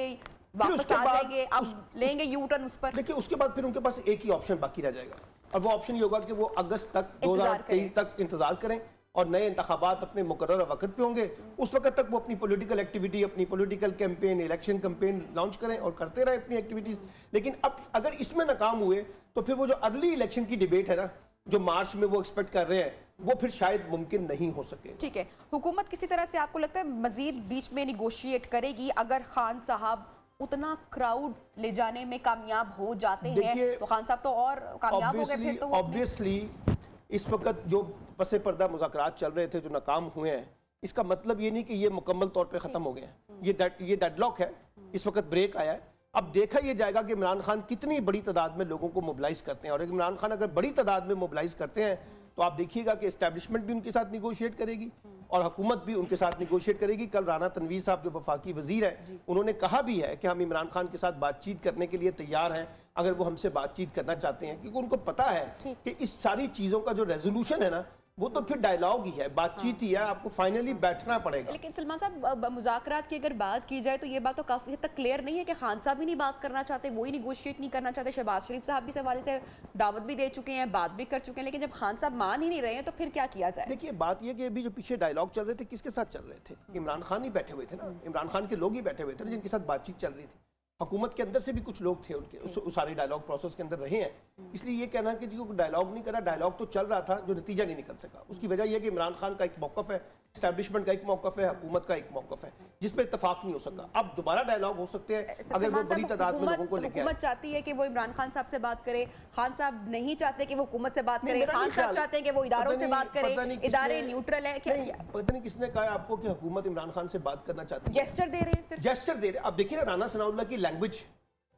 वापस आ जाएंगे, अब लेंगे यू टर्न उस पर? देखिए, उसके बाद फिर उनके पास एक ही ऑप्शन बाकी रह जाएगा, और वो ऑप्शन ये होगा कि वो अगस्त तक 2023 तक इंतजार करें, और नए इंतखाबात अपने मुकर्रर वक्त पे होंगे। उस वक्त तक वो अपनी पॉलिटिकल एक्टिविटी, अपनी political campaign, election campaign launch करें और करते रहे अपनी एक्टिविटीज। लेकिन अब अगर इसमें नाकाम हुए तो फिर वो जो अर्ली इलेक्शन की डिबेट है ना, जो मार्च में वो एक्सपेक्ट कर रहे हैं, वो फिर शायद मुमकिन नहीं हो सके। ठीक है, हुकूमत किसी तरह से आपको लगता है मजीद बीच में निगोशिएट करेगी अगर खान साहब उतना क्राउड ले जाने में कामयाब हो जाते हैं? तो खान साहब तो और कामयाब हो गए फिर तो। ऑब्वियसली इस वक्त जो पसे पर्दा मुज़ाकरात चल रहे थे जो नाकाम हुए हैं, इसका मतलब ये नहीं कि ये मुकम्मल तौर पे ख़त्म हो गए हैं। ये डेडलॉक है, इस वक्त ब्रेक आया है। अब देखा ये जाएगा कि इमरान खान कितनी बड़ी तादाद में लोगों को मोबिलाइज करते हैं, और इमरान खान अगर बड़ी तादाद में मोबिलाइज करते हैं तो आप देखिएगा कि एस्टैब्लिशमेंट भी उनके साथ निगोशिएट करेगी और हुकूमत भी उनके साथ निगोशिएट करेगी। कल राना तनवीर साहब जो वफाकी वजीर है, उन्होंने कहा भी है कि हम इमरान खान के साथ बातचीत करने के लिए तैयार हैं अगर वो हमसे बातचीत करना चाहते हैं, क्योंकि उनको पता है कि इस सारी चीज़ों का जो रेजोल्यूशन है ना, वो तो फिर डायलॉग ही है, बातचीत ही है, आपको फाइनली बैठना पड़ेगा। लेकिन सलमान साहब, मुज़ाकरात की अगर बात की जाए तो ये बात तो काफ़ी हद तक क्लियर नहीं है कि खान साहब ही नहीं बात करना चाहते, वो ही निगोशिएट नहीं करना चाहते। शहबाज शरीफ साहब भी इस हवाले से दावत भी दे चुके हैं, बात भी कर चुके हैं, लेकिन जब खान साहब मान ही नहीं रहे हैं तो फिर क्या किया जाए? देखिए, बात यह कि अभी जो पीछे डायलॉग चल रहे थे, किसके साथ चल रहे थे? इमरान खान ही बैठे हुए थे ना, इमरान खान के लोग ही बैठे हुए थे ना जिनके साथ बातचीत चल रही थी। हुकूमत के अंदर से भी कुछ लोग थे उनके उस सारे डायलॉग प्रोसेस के अंदर रहे हैं। इसलिए ये कहना कि जी को डायलॉग नहीं करा, डायलॉग तो चल रहा था जो नतीजा नहीं निकल सका। उसकी वजह यह कि इमरान खान का एक मौकफ है, एस्टैब्लिशमेंट का एक मौकफ है, हुकूमत का एक मौकफ है, जिसपे इत्तेफाक नहीं हो सका। अब दोबारा डायलॉग हो सकते हैं अगर वो बड़ी तादाद में लोगों को लेकर आए। हुकूमत चाहती है कि वो इमरान खान साहब से बात करे, खान साहब नहीं चाहते कि वो हुकूमत से बात करे, खान साहब चाहते हैं कि वो इदारों से बात करे, इदारे न्यूट्रल है। पता नहीं किसने कहा आपको कि हुकूमत इमरान खान से बात करना चाहती है? जेस्चर दे रहे हैं, सिर्फ जेस्चर दे रहे हैं। अब देखिए ना, राना सनाउल्लाह की लैंग्वेज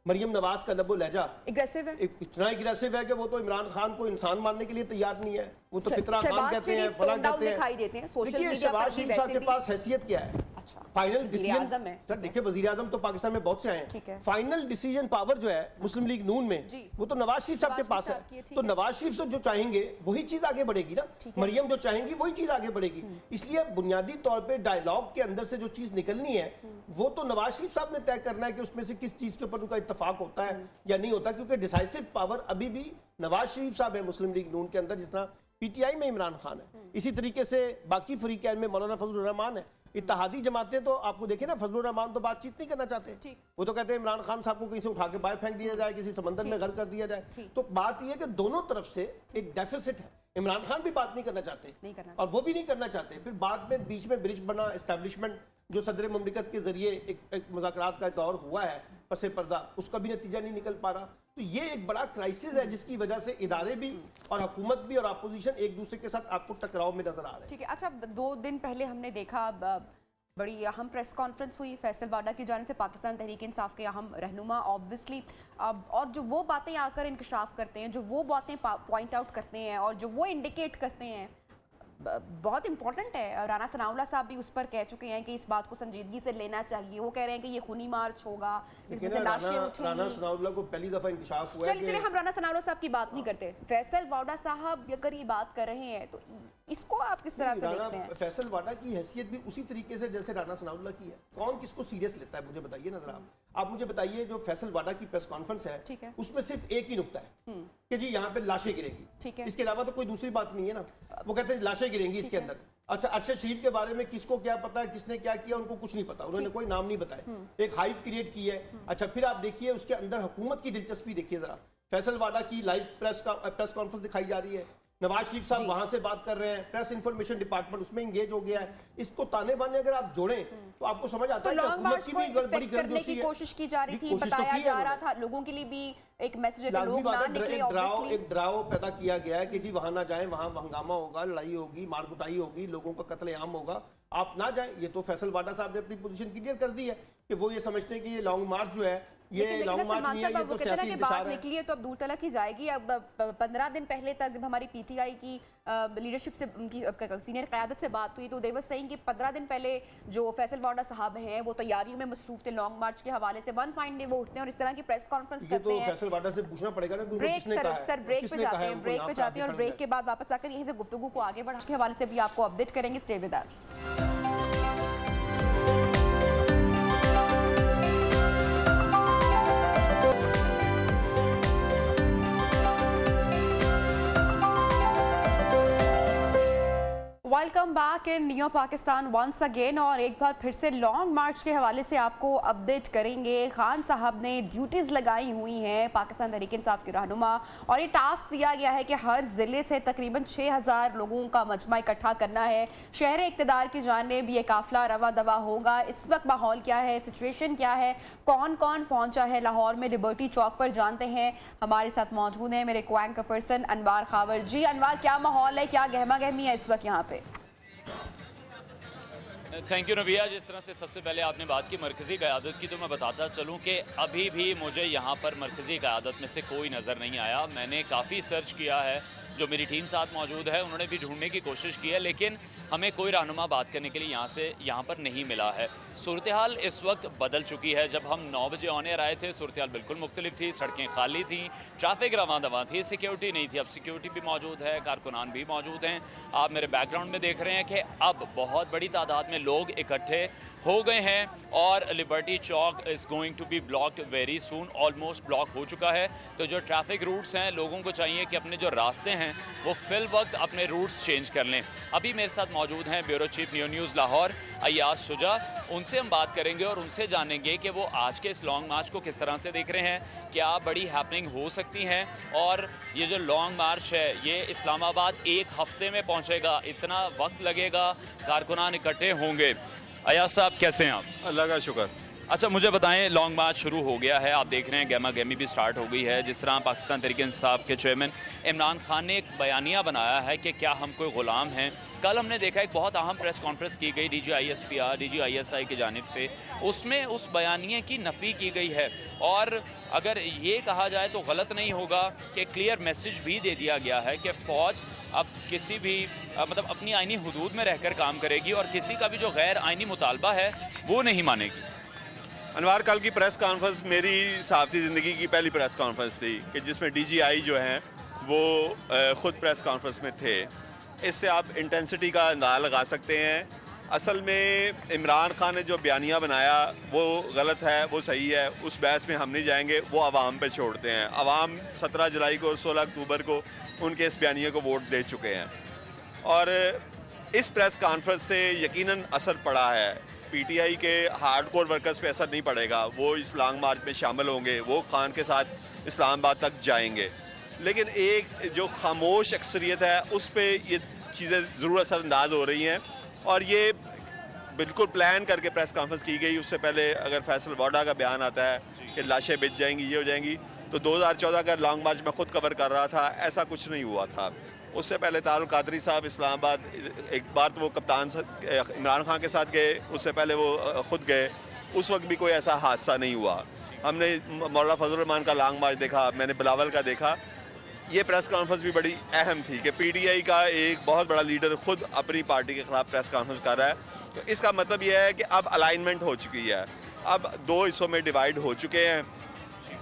मरियम नवाज का लबो लहजा एग्रेसिव है, इतना एग्रेसिव है कि वो तो इमरान खान को इंसान मानने के लिए तैयार नहीं है। वो तो फितरा खान शहबाज कहते हैं, शरीफ फला टोन डाउन कहते दिखाई देते हैं सोशल देखिए मीडिया पर शहबाज भी शरीफ साहब वैसे के भी। पास हैसियत क्या है? अच्छा, फाइनल वज़ीर डिसीजन आज़म है। सर देखिए वजीर आजम तो पाकिस्तान में बहुत से आए ठीक है। हैं, फाइनल डिसीजन पावर जो है मुस्लिम लीग नून में जी। वो तो नवाज शरीफ साहब के नवाज पास शरीफ साहब की है, है। ठीक तो है। नवाज शरीफ तो जो चाहेंगे वही चीज आगे बढ़ेगी ना, ठीक है। मरियम जो चाहेंगी वही चीज आगे बढ़ेगी। इसलिए बुनियादी तौर पे डायलॉग के अंदर से जो चीज निकलनी है वो तो नवाज शरीफ साहब ने तय करना है कि उसमें से किस चीज के ऊपर उनका इत्तेफाक होता है या नहीं होता, क्योंकि डिसाइसिव पावर अभी भी नवाज शरीफ साहब है मुस्लिम लीग नून के अंदर, जिस तरह पीटीआई में इमरान खान है, इसी तरीके से बाकी फरीकैन में मौलाना फजलुर रहमान है। इत्तेहादी जमातें तो आपको देखे ना, फजलुर रहमान तो बातचीत नहीं करना चाहते, वो तो कहते हैं इमरान खान साहब को कहीं से उठा के बाहर फेंक दिया जाए, किसी समंदर में गर्क कर दिया जाए। तो बात यह है कि दोनों तरफ से एक डेफिसिट है। इमरान खान भी बात नहीं करना चाहते और वो भी नहीं करना चाहते। फिर बाद में बीच में ब्रिज बना, एस्टैब्लिशमेंट जो सदर मुमलिकत के जरिए एक मुज़ाकरात का दौर हुआ है पसे पर्दा, उसका भी नतीजा नहीं निकल पा रहा। तो ये एक बड़ा क्राइसिस है जिसकी वजह से इदारे भी और हुकूमत भी और अपोजिशन एक दूसरे के साथ आपको टकराव में नजर आ रहे हैं। ठीक है। अच्छा, 2 दिन पहले हमने देखा बड़ी अहम प्रेस कॉन्फ्रेंस हुई फैसल वाडा की जानिब से, पाकिस्तान तहरीक इंसाफ के अहम रहनुमा ऑब्वियसली, और जो वो बातें आकर इंकशाफ करते हैं, जो वो बातें पॉइंट आउट करते हैं और जो वो इंडिकेट करते हैं बहुत इंपॉर्टेंट है। राना सनाउल्लाह साहब भी उस पर कह चुके हैं कि इस बात को संजीदगी से लेना चाहिए। वो कह रहे हैं कि ये खूनी मार्च होगा, इसमें से लाशें उठेंगी। राना सनाउल्लाह को पहली दफा इंकशाफ हुआ है। चलिए हम राना सनाउल्लाह साहब की बात नहीं करते, फैसल वाडा साहब अगर ये बात कर रहे हैं तो इसको आप किस तरह से देखते हैं? फैसल वाडा की हैसियत भी उसी तरीके से जैसे राना सनाउल्लाह की है। कौन किसको सीरियस लेता है मुझे बताइए ना जरा आप मुझे बताइए। जो फैसल वाडा की प्रेस कॉन्फ्रेंस है, ठीक है, उसमें सिर्फ एक ही नुक्ता है कि जी यहाँ पे लाशें गिरेंगी, ठीक है, इसके अलावा तो कोई दूसरी बात नहीं है ना। वो कहते हैं लाशें गिरेंगी इसके अंदर। अच्छा, अरशद शरीफ के बारे में किसको क्या पता है, किसने क्या किया, उनको कुछ नहीं पता, उन्होंने कोई नाम नहीं बताया, एक हाइप क्रिएट की है। अच्छा, फिर आप देखिए उसके अंदर हुकूमत की दिलचस्पी देखिए जरा। फैसल वाडा की लाइव प्रेस कॉन्फ्रेंस दिखाई जा रही है, नवाज शरीफ साहब वहां से बात कर रहे हैं, प्रेस इंफॉर्मेशन डिपार्टमेंट उसमें एंगेज हो गया है। इसको ताने बाने अगर आप जोड़ें तो आपको समझ आता है कि हुकूमत की भी बड़ी करने की कोशिश की जा रही थी, बताया जा रहा था लोगों के लिए भी एक मैसेज है कि लोग ना निकले। एक ड्राव पैदा किया गया है कि जी वहां ना जाएं, वहां हंगामा होगा, लड़ाई होगी, मारकुटाई होगी, लोगों का कत्लेआम होगा, आप ना जाएं। ये तो फैसल वाडा साहब ने अपनी पोजीशन क्लियर कर दी है कि वो ये समझते हैं कि ये लॉन्ग मार्च जो है ये लॉन्ग मार्च नहीं है, ये तो सियासी इंतशार है। निकली है तो अब दूर तलक ही जाएगी। अब 15 दिन पहले तक जब हमारी पीटीआई की लीडरशिप से, उनकी सीनियर क़यादत से बात हुई तो दे वर सेइंग कि 15 दिन पहले जो फैसल वाडा साहब हैं वो तैयारियों में मसरूफ थे लॉन्ग मार्च के हवाले से। वन फाइन डे वो उठते हैं और इस तरह की प्रेस कॉन्फ्रेंस करते हैं। तो फैसल वाडा से पूछना पड़ेगा ना, ब्रेक सर ब्रेक पे जाते हैं, ब्रेक पे जाते हैं और ब्रेक के बाद वापस आकर यहीं से गुफ्तगू को आगे बढ़ाने के हवाले से भी आपको अपडेट करेंगे। Stay with us. Welcome back in new Pakistan once again, और एक बार फिर से लॉन्ग मार्च के हवाले से आपको अपडेट करेंगे। खान साहब ने ड्यूटीज़ लगाई हुई हैं पाकिस्तान तहरीक इंसाफ के रहनुमा, और ये टास्क दिया गया है कि हर ज़िले से तकरीबन 6000 लोगों का मजमा इकट्ठा करना है। शहर इक़्तिदार की जानिब ये काफ़िला रवा दवा होगा। इस वक्त माहौल क्या है, सिचुएशन क्या है, कौन कौन पहुँचा है लाहौर में लिबर्टी चौक पर, जानते हैं। हमारे साथ मौजूद हैं मेरे को एंकर पर्सन अनवार खावर। जी अनवार, क्या माहौल है, क्या गहमा गहमी है इस वक्त यहाँ पे? थैंक यू नबिया। जिस तरह से सबसे पहले आपने बात की मरकज़ी क़यादत की, तो मैं बताता चलूँ कि अभी भी मुझे यहाँ पर मरकज़ी क़यादत में से कोई नज़र नहीं आया। मैंने काफ़ी सर्च किया है, जो मेरी टीम साथ मौजूद है उन्होंने भी ढूंढने की कोशिश की है, लेकिन हमें कोई रहनुमा बात करने के लिए यहाँ पर नहीं मिला है। सूरत हाल इस वक्त बदल चुकी है। जब हम 9 बजे ऑन एयर आए थे सूरत हाल बिल्कुल मुख्तलिफ थी, सड़कें खाली थी, ट्रैफिक रवां दवां थी, सिक्योरिटी नहीं थी। अब सिक्योरिटी भी मौजूद है, कारकुनान भी मौजूद हैं। आप मेरे बैकग्राउंड में देख रहे हैं कि अब बहुत बड़ी तादाद में लोग इकट्ठे हो गए हैं और Liberty Chowk is going to be blocked very soon, almost block हो चुका है। तो जो ट्रैफिक रूट्स हैं, लोगों को चाहिए कि अपने जो रास्ते हैं वो फिल वक्त अपने रूट्स चेंज कर लें। अभी मेरे साथ मौजूद हैं bureau chief news Lahore Ayyaz Shuja. उनसे हम बात करेंगे और उनसे जानेंगे कि वो आज के इस लॉन्ग मार्च को किस तरह से देख रहे हैं, क्या बड़ी हैपनिंग हो सकती हैं, और ये जो लॉन्ग मार्च है ये इस्लामाबाद 1 हफ्ते में पहुंचेगा, इतना वक्त लगेगा, कारकुनान इकट्ठे होंगे। अय्याज साहब कैसे हैं आप? अल्लाह का शुक्र। अच्छा मुझे बताएं, लॉन्ग मार्च शुरू हो गया है, आप देख रहे हैं गहमा गहमी भी स्टार्ट हो गई है। जिस तरह पाकिस्तान तहरीक इंसाफ के चेयरमैन इमरान खान ने एक बयानिया बनाया है कि क्या हम कोई ग़ुलाम हैं। कल हमने देखा एक बहुत अहम प्रेस कॉन्फ्रेंस की गई DGISPR DGISI की जानिब से, उसमें उस बयानिए की नफ़ी की गई है। और अगर ये कहा जाए तो गलत नहीं होगा कि क्लियर मैसेज भी दे दिया गया है कि फ़ौज अब किसी भी मतलब अपनी आइनी हदूद में रहकर काम करेगी और किसी का भी जो गैर आइनी मुतालबा है वो नहीं मानेगी। अनवार, कल की प्रेस कॉन्फ्रेंस मेरी सहाफ़ती ज़िंदगी की पहली प्रेस कॉन्फ्रेंस थी कि जिसमें DGI जो हैं वो ख़ुद प्रेस कॉन्फ्रेंस में थे। इससे आप इंटेंसिटी का अंदाज़ा लगा सकते हैं। असल में इमरान खान ने जो बयानिया बनाया वो गलत है, वो सही है, उस बहस में हम नहीं जाएंगे, वो आवाम पे छोड़ते हैं। आवाम 17 जुलाई को 16 अक्टूबर को उनके इस बयानिया को वोट दे चुके हैं और इस प्रेस कॉन्फ्रेंस से यकीनन असर पड़ा है। PTI के हार्डकोर वर्कर्स पे असर नहीं पड़ेगा, वो इस लॉन्ग मार्च में शामिल होंगे, वो खान के साथ इस्लामाबाद तक जाएंगे। लेकिन एक जो खामोश अक्सरियत है उस पर ये चीज़ें ज़रूर असरअंदाज हो रही हैं और ये बिल्कुल प्लान करके प्रेस कॉन्फ्रेंस की गई। उससे पहले अगर फैसल वाडा का बयान आता है कि लाशें बिछ जाएंगी, ये हो जाएंगी, तो 2014 का लॉन्ग मार्च मैं ख़ुद कवर कर रहा था, ऐसा कुछ नहीं हुआ था। उससे पहले तारुल कादरी साहब इस्लामाबाद एक बार तो वो कप्तान इमरान खान के साथ गए, उससे पहले वो ख़ुद गए, उस वक्त भी कोई ऐसा हादसा नहीं हुआ। हमने मौलाना फजल रहमान का लॉन्ग मार्च देखा, मैंने बिलावल का देखा। ये प्रेस कॉन्फ्रेंस भी बड़ी अहम थी कि PTI का एक बहुत बड़ा लीडर ख़ुद अपनी पार्टी के ख़िलाफ़ प्रेस कॉन्फ्रेंस कर रहा है। तो इसका मतलब यह है कि अब अलाइनमेंट हो चुकी है, अब 2 हिस्सों में डिवाइड हो चुके हैं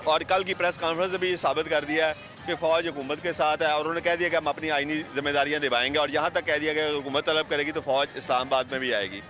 और कल की प्रेस कॉन्फ्रेंस ने भी ये साबित कर दिया है कि फ़ौज हुकूमत के साथ है और उन्होंने कह दिया कि हम अपनी आइनी जिम्मेदारियाँ निभाएंगे और यहाँ तक कह दिया कि हुकूमत तलब करेगी तो फ़ौज इस्लामाबाद में भी आएगी।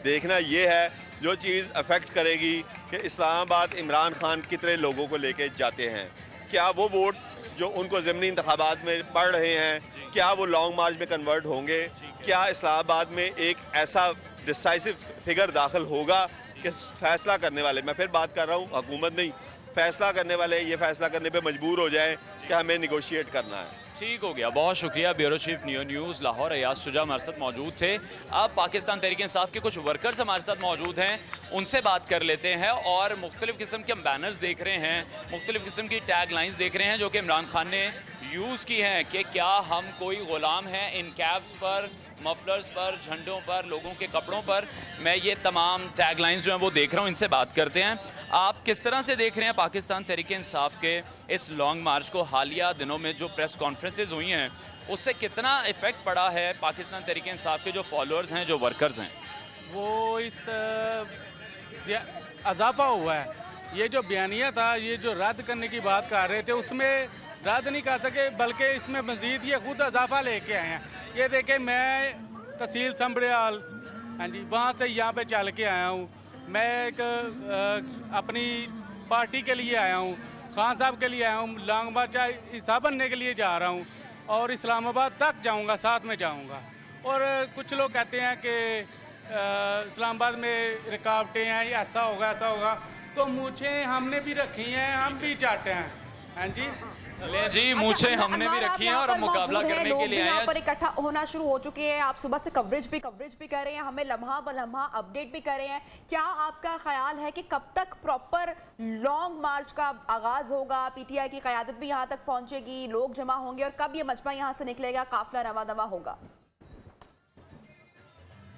देखना ये है जो चीज़ अफेक्ट करेगी कि इस्लामाबाद इमरान खान कितने लोगों को लेके जाते हैं। क्या वो वोट जो उनको ज़िमनी इंतखाबात में पड़ रहे हैं, क्या वो लॉन्ग मार्च में कन्वर्ट होंगे? क्या इस्लामाबाद में एक ऐसा डिसाइसिव फिगर दाखिल होगा कि फ़ैसला करने वाले, मैं फिर बात कर रहा हूँ हुकूमत नहीं, फैसला करने वाले ये फैसला करने पे मजबूर हो जाएं कि हमें निगोशिएट करना है। ठीक हो गया, बहुत शुक्रिया। Bureau chief new news Lahore Ayaz Shuja हमारे साथ मौजूद थे। अब पाकिस्तान तहरीक इंसाफ के कुछ वर्कर्स हमारे साथ मौजूद हैं, उनसे बात कर लेते हैं और मुख्तलिफ़ किस्म के हम बैनर्स देख रहे हैं, मुख्तलिफ़ किस्म की टैग लाइन्स देख रहे हैं जो कि इमरान खान ने यूज़ की हैं कि क्या हम कोई ग़ुलाम हैं। इन कैप्स पर, मफलर्स पर, झंडों पर, लोगों के कपड़ों पर मैं ये तमाम टैग लाइन्स जो हैं वो देख रहा हूँ। इनसे बात करते हैं। आप किस तरह से देख रहे हैं पाकिस्तान तहरीक इंसाफ के इस लॉन्ग मार्च को? हालिया दिनों में जो प्रेस कॉन्फ्रेंसेज हुई हैं उससे कितना इफ़ेक्ट पड़ा है पाकिस्तान तहरीक इंसाफ के जो फॉलोअर्स हैं, जो वर्कर्स हैं? वो इस इजाफा हुआ है। ये जो बयानिया था, ये जो रद्द करने की बात कर रहे थे, उसमें रद्द नहीं कर सके बल्कि इसमें मज़ीद ये खुद इजाफा लेके आए हैं। ये देखें, मैं तहसील संबड़ियाल, हाँ जी, वहाँ से यहाँ पे चल के आया हूँ। मैं एक अपनी पार्टी के लिए आया हूँ, खान साहब के लिए आया हूँ, लॉन्ग मार्च हिस्सा बनने के लिए जा रहा हूँ और इस्लामाबाद तक जाऊँगा, साथ में जाऊँगा। और कुछ लोग कहते हैं कि इस्लामाबाद में रुकावटें हैं, ऐसा होगा ऐसा होगा, तो मूछें हमने भी रखी हैं, हम भी चाहते हैं। हाँ जी, जी, मूछे हमने भी रखी हैं और हम मुकाबला करने के लिए आए हैं। यहाँ पर इकट्ठा होना शुरू हो चुके हैं। आप सुबह से कवरेज भी कर रहे हैं, हमें लम्हा ब लम्हा अपडेट भी कर रहे हैं। क्या आपका ख्याल है कि कब तक प्रॉपर लॉन्ग मार्च का आगाज होगा? PTI की क़यादत भी यहाँ तक पहुंचेगी, लोग जमा होंगे और कब ये मजमा यहाँ से निकलेगा, काफिला रवा दवा होगा?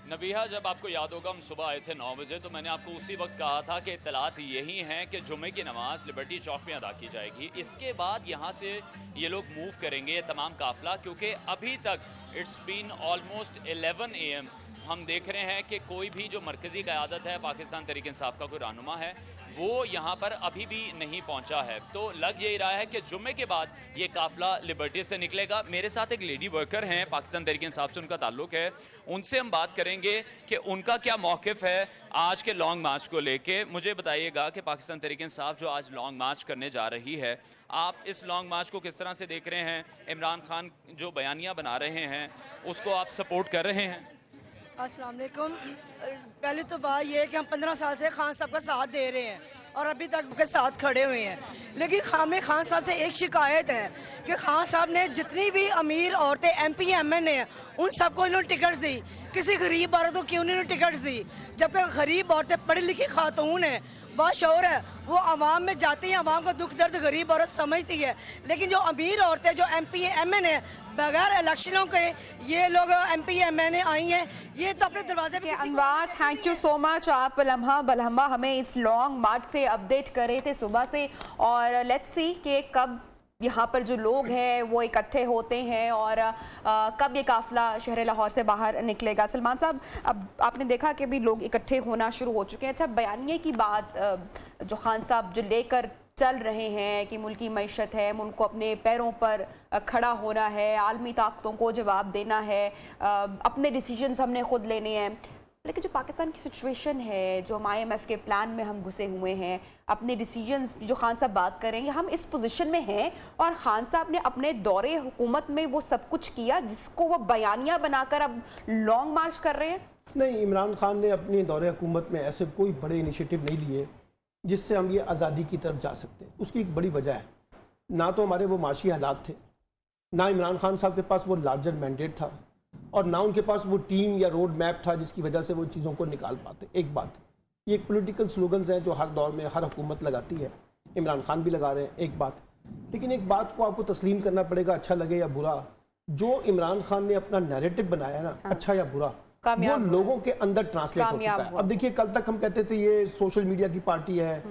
नबीहा, जब आपको याद होगा हम सुबह आए थे 9 बजे, तो मैंने आपको उसी वक्त कहा था कि इत्तलात यही हैं कि जुम्मे की नमाज लिबर्टी चौक में अदा की जाएगी। इसके बाद यहाँ से ये लोग मूव करेंगे, ये तमाम काफिला, क्योंकि अभी तक इट्स बीन ऑलमोस्ट 11 AM हम देख रहे हैं कि कोई भी जो मरकज़ी क़यादत है, पाकिस्तान तहरीक इंसाफ का कोई रहनुमा है, वो यहाँ पर अभी भी नहीं पहुँचा है। तो लग यही रहा है कि जुम्मे के बाद ये काफिला लिबर्टी से निकलेगा। मेरे साथ एक लेडी वर्कर हैं, पाकिस्तान तहरीक इंसाफ से उनका ताल्लुक है, उनसे हम बात करेंगे कि उनका क्या मौक़िफ़ है आज के लॉन्ग मार्च को लेके। मुझे बताइएगा कि पाकिस्तान तहरीक इंसाफ जो आज लॉन्ग मार्च करने जा रही है, आप इस लॉन्ग मार्च को किस तरह से देख रहे हैं? इमरान खान जो बयानिया बना रहे हैं उसको आप सपोर्ट कर रहे हैं? अस्सलाम वालेकुम। पहले तो बात यह है कि हम 15 साल से खान साहब का साथ दे रहे हैं और अभी तक उनके साथ खड़े हुए हैं, लेकिन हमें खान साहब से एक शिकायत है कि खान साहब ने जितनी भी अमीर औरतें MP MN हैं उन सबको इन्होंने टिकट्स दी, किसी गरीब औरत को क्यों नहीं टिकट्स दी? जबकि गरीब औरतें पढ़ी लिखी खातून हैं, बाशऊर है, वो आवाम में जाती है, आवाम का दुख दर्द गरीब औरत समझती है। लेकिन जो अमीर औरतें, जो MP MN है, बगैर इलेक्शनों के ये लोग MP MN आई हैं, ये तो अपने दरवाजे पे। अनवार, थैंक यू सो मच, आप लम्हा बलम्हा हमें इस लॉन्ग मार्च से अपडेट कर रहे थे सुबह से, और लेट्स सी कि कब यहाँ पर जो लोग हैं वो इकट्ठे होते हैं और कब ये काफ़िला शहर लाहौर से बाहर निकलेगा। सलमान साहब, अब आपने देखा कि भी लोग इकट्ठे होना शुरू हो चुके हैं। अच्छा, बयानिए की बात जो खान साहब जो लेकर चल रहे हैं कि मुल्क की मईशत है, मुल्क को अपने पैरों पर खड़ा होना है, आलमी ताकतों को जवाब देना है, अपने डिसीजंस हमने खुद लेने हैं, लेकिन जो पाकिस्तान की सिचुएशन है, जो हम IMF के प्लान में हम घुसे हुए हैं, अपने डिसीजंस जो खान साहब बात करेंगे, हम इस पोजीशन में हैं और खान साहब ने अपने दौरे हुकूमत में वो सब कुछ किया जिसको वो बयानिया बनाकर अब लॉन्ग मार्च कर रहे हैं। नहीं, इमरान खान ने अपने दौरे हुकूमत में ऐसे कोई बड़े इनिशिएटिव नहीं लिए जिससे हम ये आज़ादी की तरफ जा सकते हैं। उसकी एक बड़ी वजह है, ना तो हमारे वो माशी हालात थे, ना इमरान खान साहब के पास वो लार्जर मैंडेट था, और ना उनके पास वो टीम या रोड मैप था जिसकी वजह से वो चीज़ों को निकाल पाते। एक बात, ये एक पॉलिटिकल स्लोगन्स हैं जो हर दौर में हर हुकूमत लगाती है, इमरान खान भी लगा रहे हैं, एक बात। लेकिन एक बात को आपको तस्लीम करना पड़ेगा, अच्छा लगे या बुरा, जो इमरान खान ने अपना नैरेटिव बनाया ना, अच्छा या बुरा, वो लोगों के अंदर ट्रांसलेट हो चुका है। अब देखिए, कल तक हम कहते थे ये सोशल मीडिया की पार्टी है,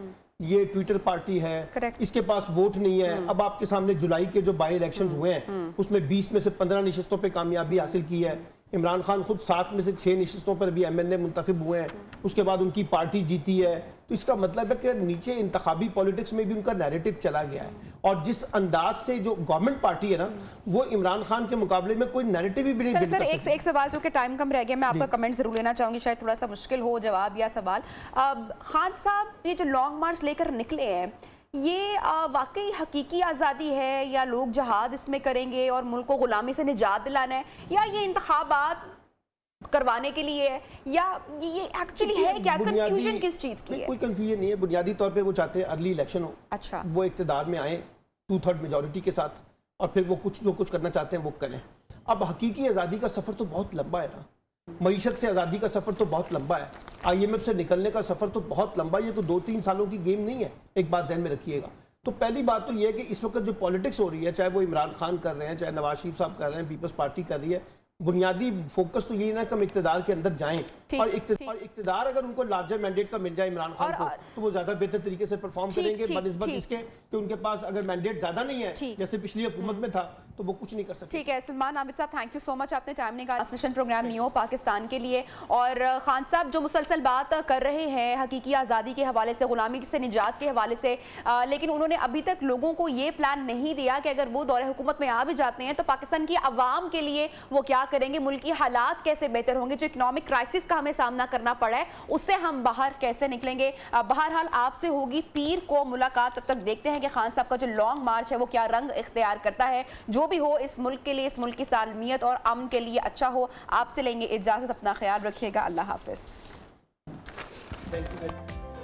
ये ट्विटर पार्टी है, इसके पास वोट नहीं है। अब आपके सामने जुलाई के जो बाई इलेक्शंस हुए हैं उसमें 20 में से 15 नशिस्तों पे कामयाबी हासिल की है। इमरान खान खुद 7 में से 6 नशिस्तों पर भी MNA मुंतखब हुए हैं, उसके बाद उनकी पार्टी जीती है। तो इसका मतलब है कि नीचे इंतखाबी पॉलिटिक्स में भी उनका नैरेटिव चला गया है, और जिस अंदाज से जो गवर्नमेंट पार्टी है ना, वो इमरान खान के मुकाबले में कोई नैरेटिव भी नहीं। सर, एक सवाल जो कि टाइम कम रह गया, मैं आपका कमेंट जरूर लेना चाहूंगी, शायद थोड़ा सा मुश्किल हो जवाब या सवाल। खान साहब ये जो लॉन्ग मार्च लेकर निकले हैं, ये वाकई हकीकी आज़ादी है या लोग जहाद इसमें करेंगे और मुल्क को गुलामी से निजात दिलाना है, या ये इंतखाबात करवाने के लिए है, या ये एक्चुअली है क्या? कंफ्यूजन किस चीज़ की है? कोई कंफ्यूजन नहीं है, बुनियादी तौर पे वो चाहते हैं अर्ली इलेक्शन हो। अच्छा, वो इक़्तिदार में आए 2/3 मेजॉरिटी के साथ, और फिर वो जो कुछ करना चाहते हैं वो करें। अब हकीकी आज़ादी का सफ़र तो बहुत लंबा है ना, मईशत से आज़ादी का सफ़र तो बहुत लंबा है, IMF से निकलने का सफ़र तो बहुत लंबा है, ये तो 2-3 सालों की गेम नहीं है, एक बात ज़हन में रखिएगा। तो पहली बात तो ये है कि इस वक्त जो पॉलिटिक्स हो रही है, चाहे वो इमरान खान कर रहे हैं, चाहे नवाज शरीफ साहब कर रहे हैं, पीपल्स पार्टी कर रही है, बुनियादी फोकस तो यही ना कि हम इक़्तिदार के अंदर जाएं, और इक़्तिदार अगर उनको लार्जर मैंडेट का मिल जाए इमरान खान को, तो वो ज्यादा बेहतर तरीके से परफॉर्म करेंगे बनिस्बत इसके कि उनके पास अगर मैंडेट ज्यादा नहीं है जैसे पिछली हुकूमत में था, तो वो कुछ नहीं कर सकते। ठीक है सलमान आबिद साहब, थैंक यू सो मच, आपने टाइम निकाला मिशन प्रोग्राम नियो पाकिस्तान के लिए। और खान साहब जो मुसलसल बात कर रहे हैं हकीकी आज़ादी के हवाले से, गुलामी से निजात के हवाले से, लेकिन उन्होंने अभी तक लोगों को ये प्लान नहीं दिया कि अगर वो दौरे हुकूमत में आ भी जाते हैं तो पाकिस्तान की आवाम के लिए वो क्या करेंगे, मुल्क की हालात कैसे बेहतर होंगे, जो इकोनॉमिक क्राइसिस का हमें सामना करना पड़ा है उससे हम बाहर कैसे निकलेंगे। बहरहाल आपसे होगी पीर को मुलाकात, तब तक देखते हैं कि खान साहब का जो लॉन्ग मार्च है वो क्या रंग इख्तियार करता है। जो भी हो इस मुल्क के लिए, इस मुल्क की सालमियत और अमन के लिए अच्छा हो। आपसे लेंगे इजाजत, अपना ख्याल रखिएगा, अल्लाह हाफिज।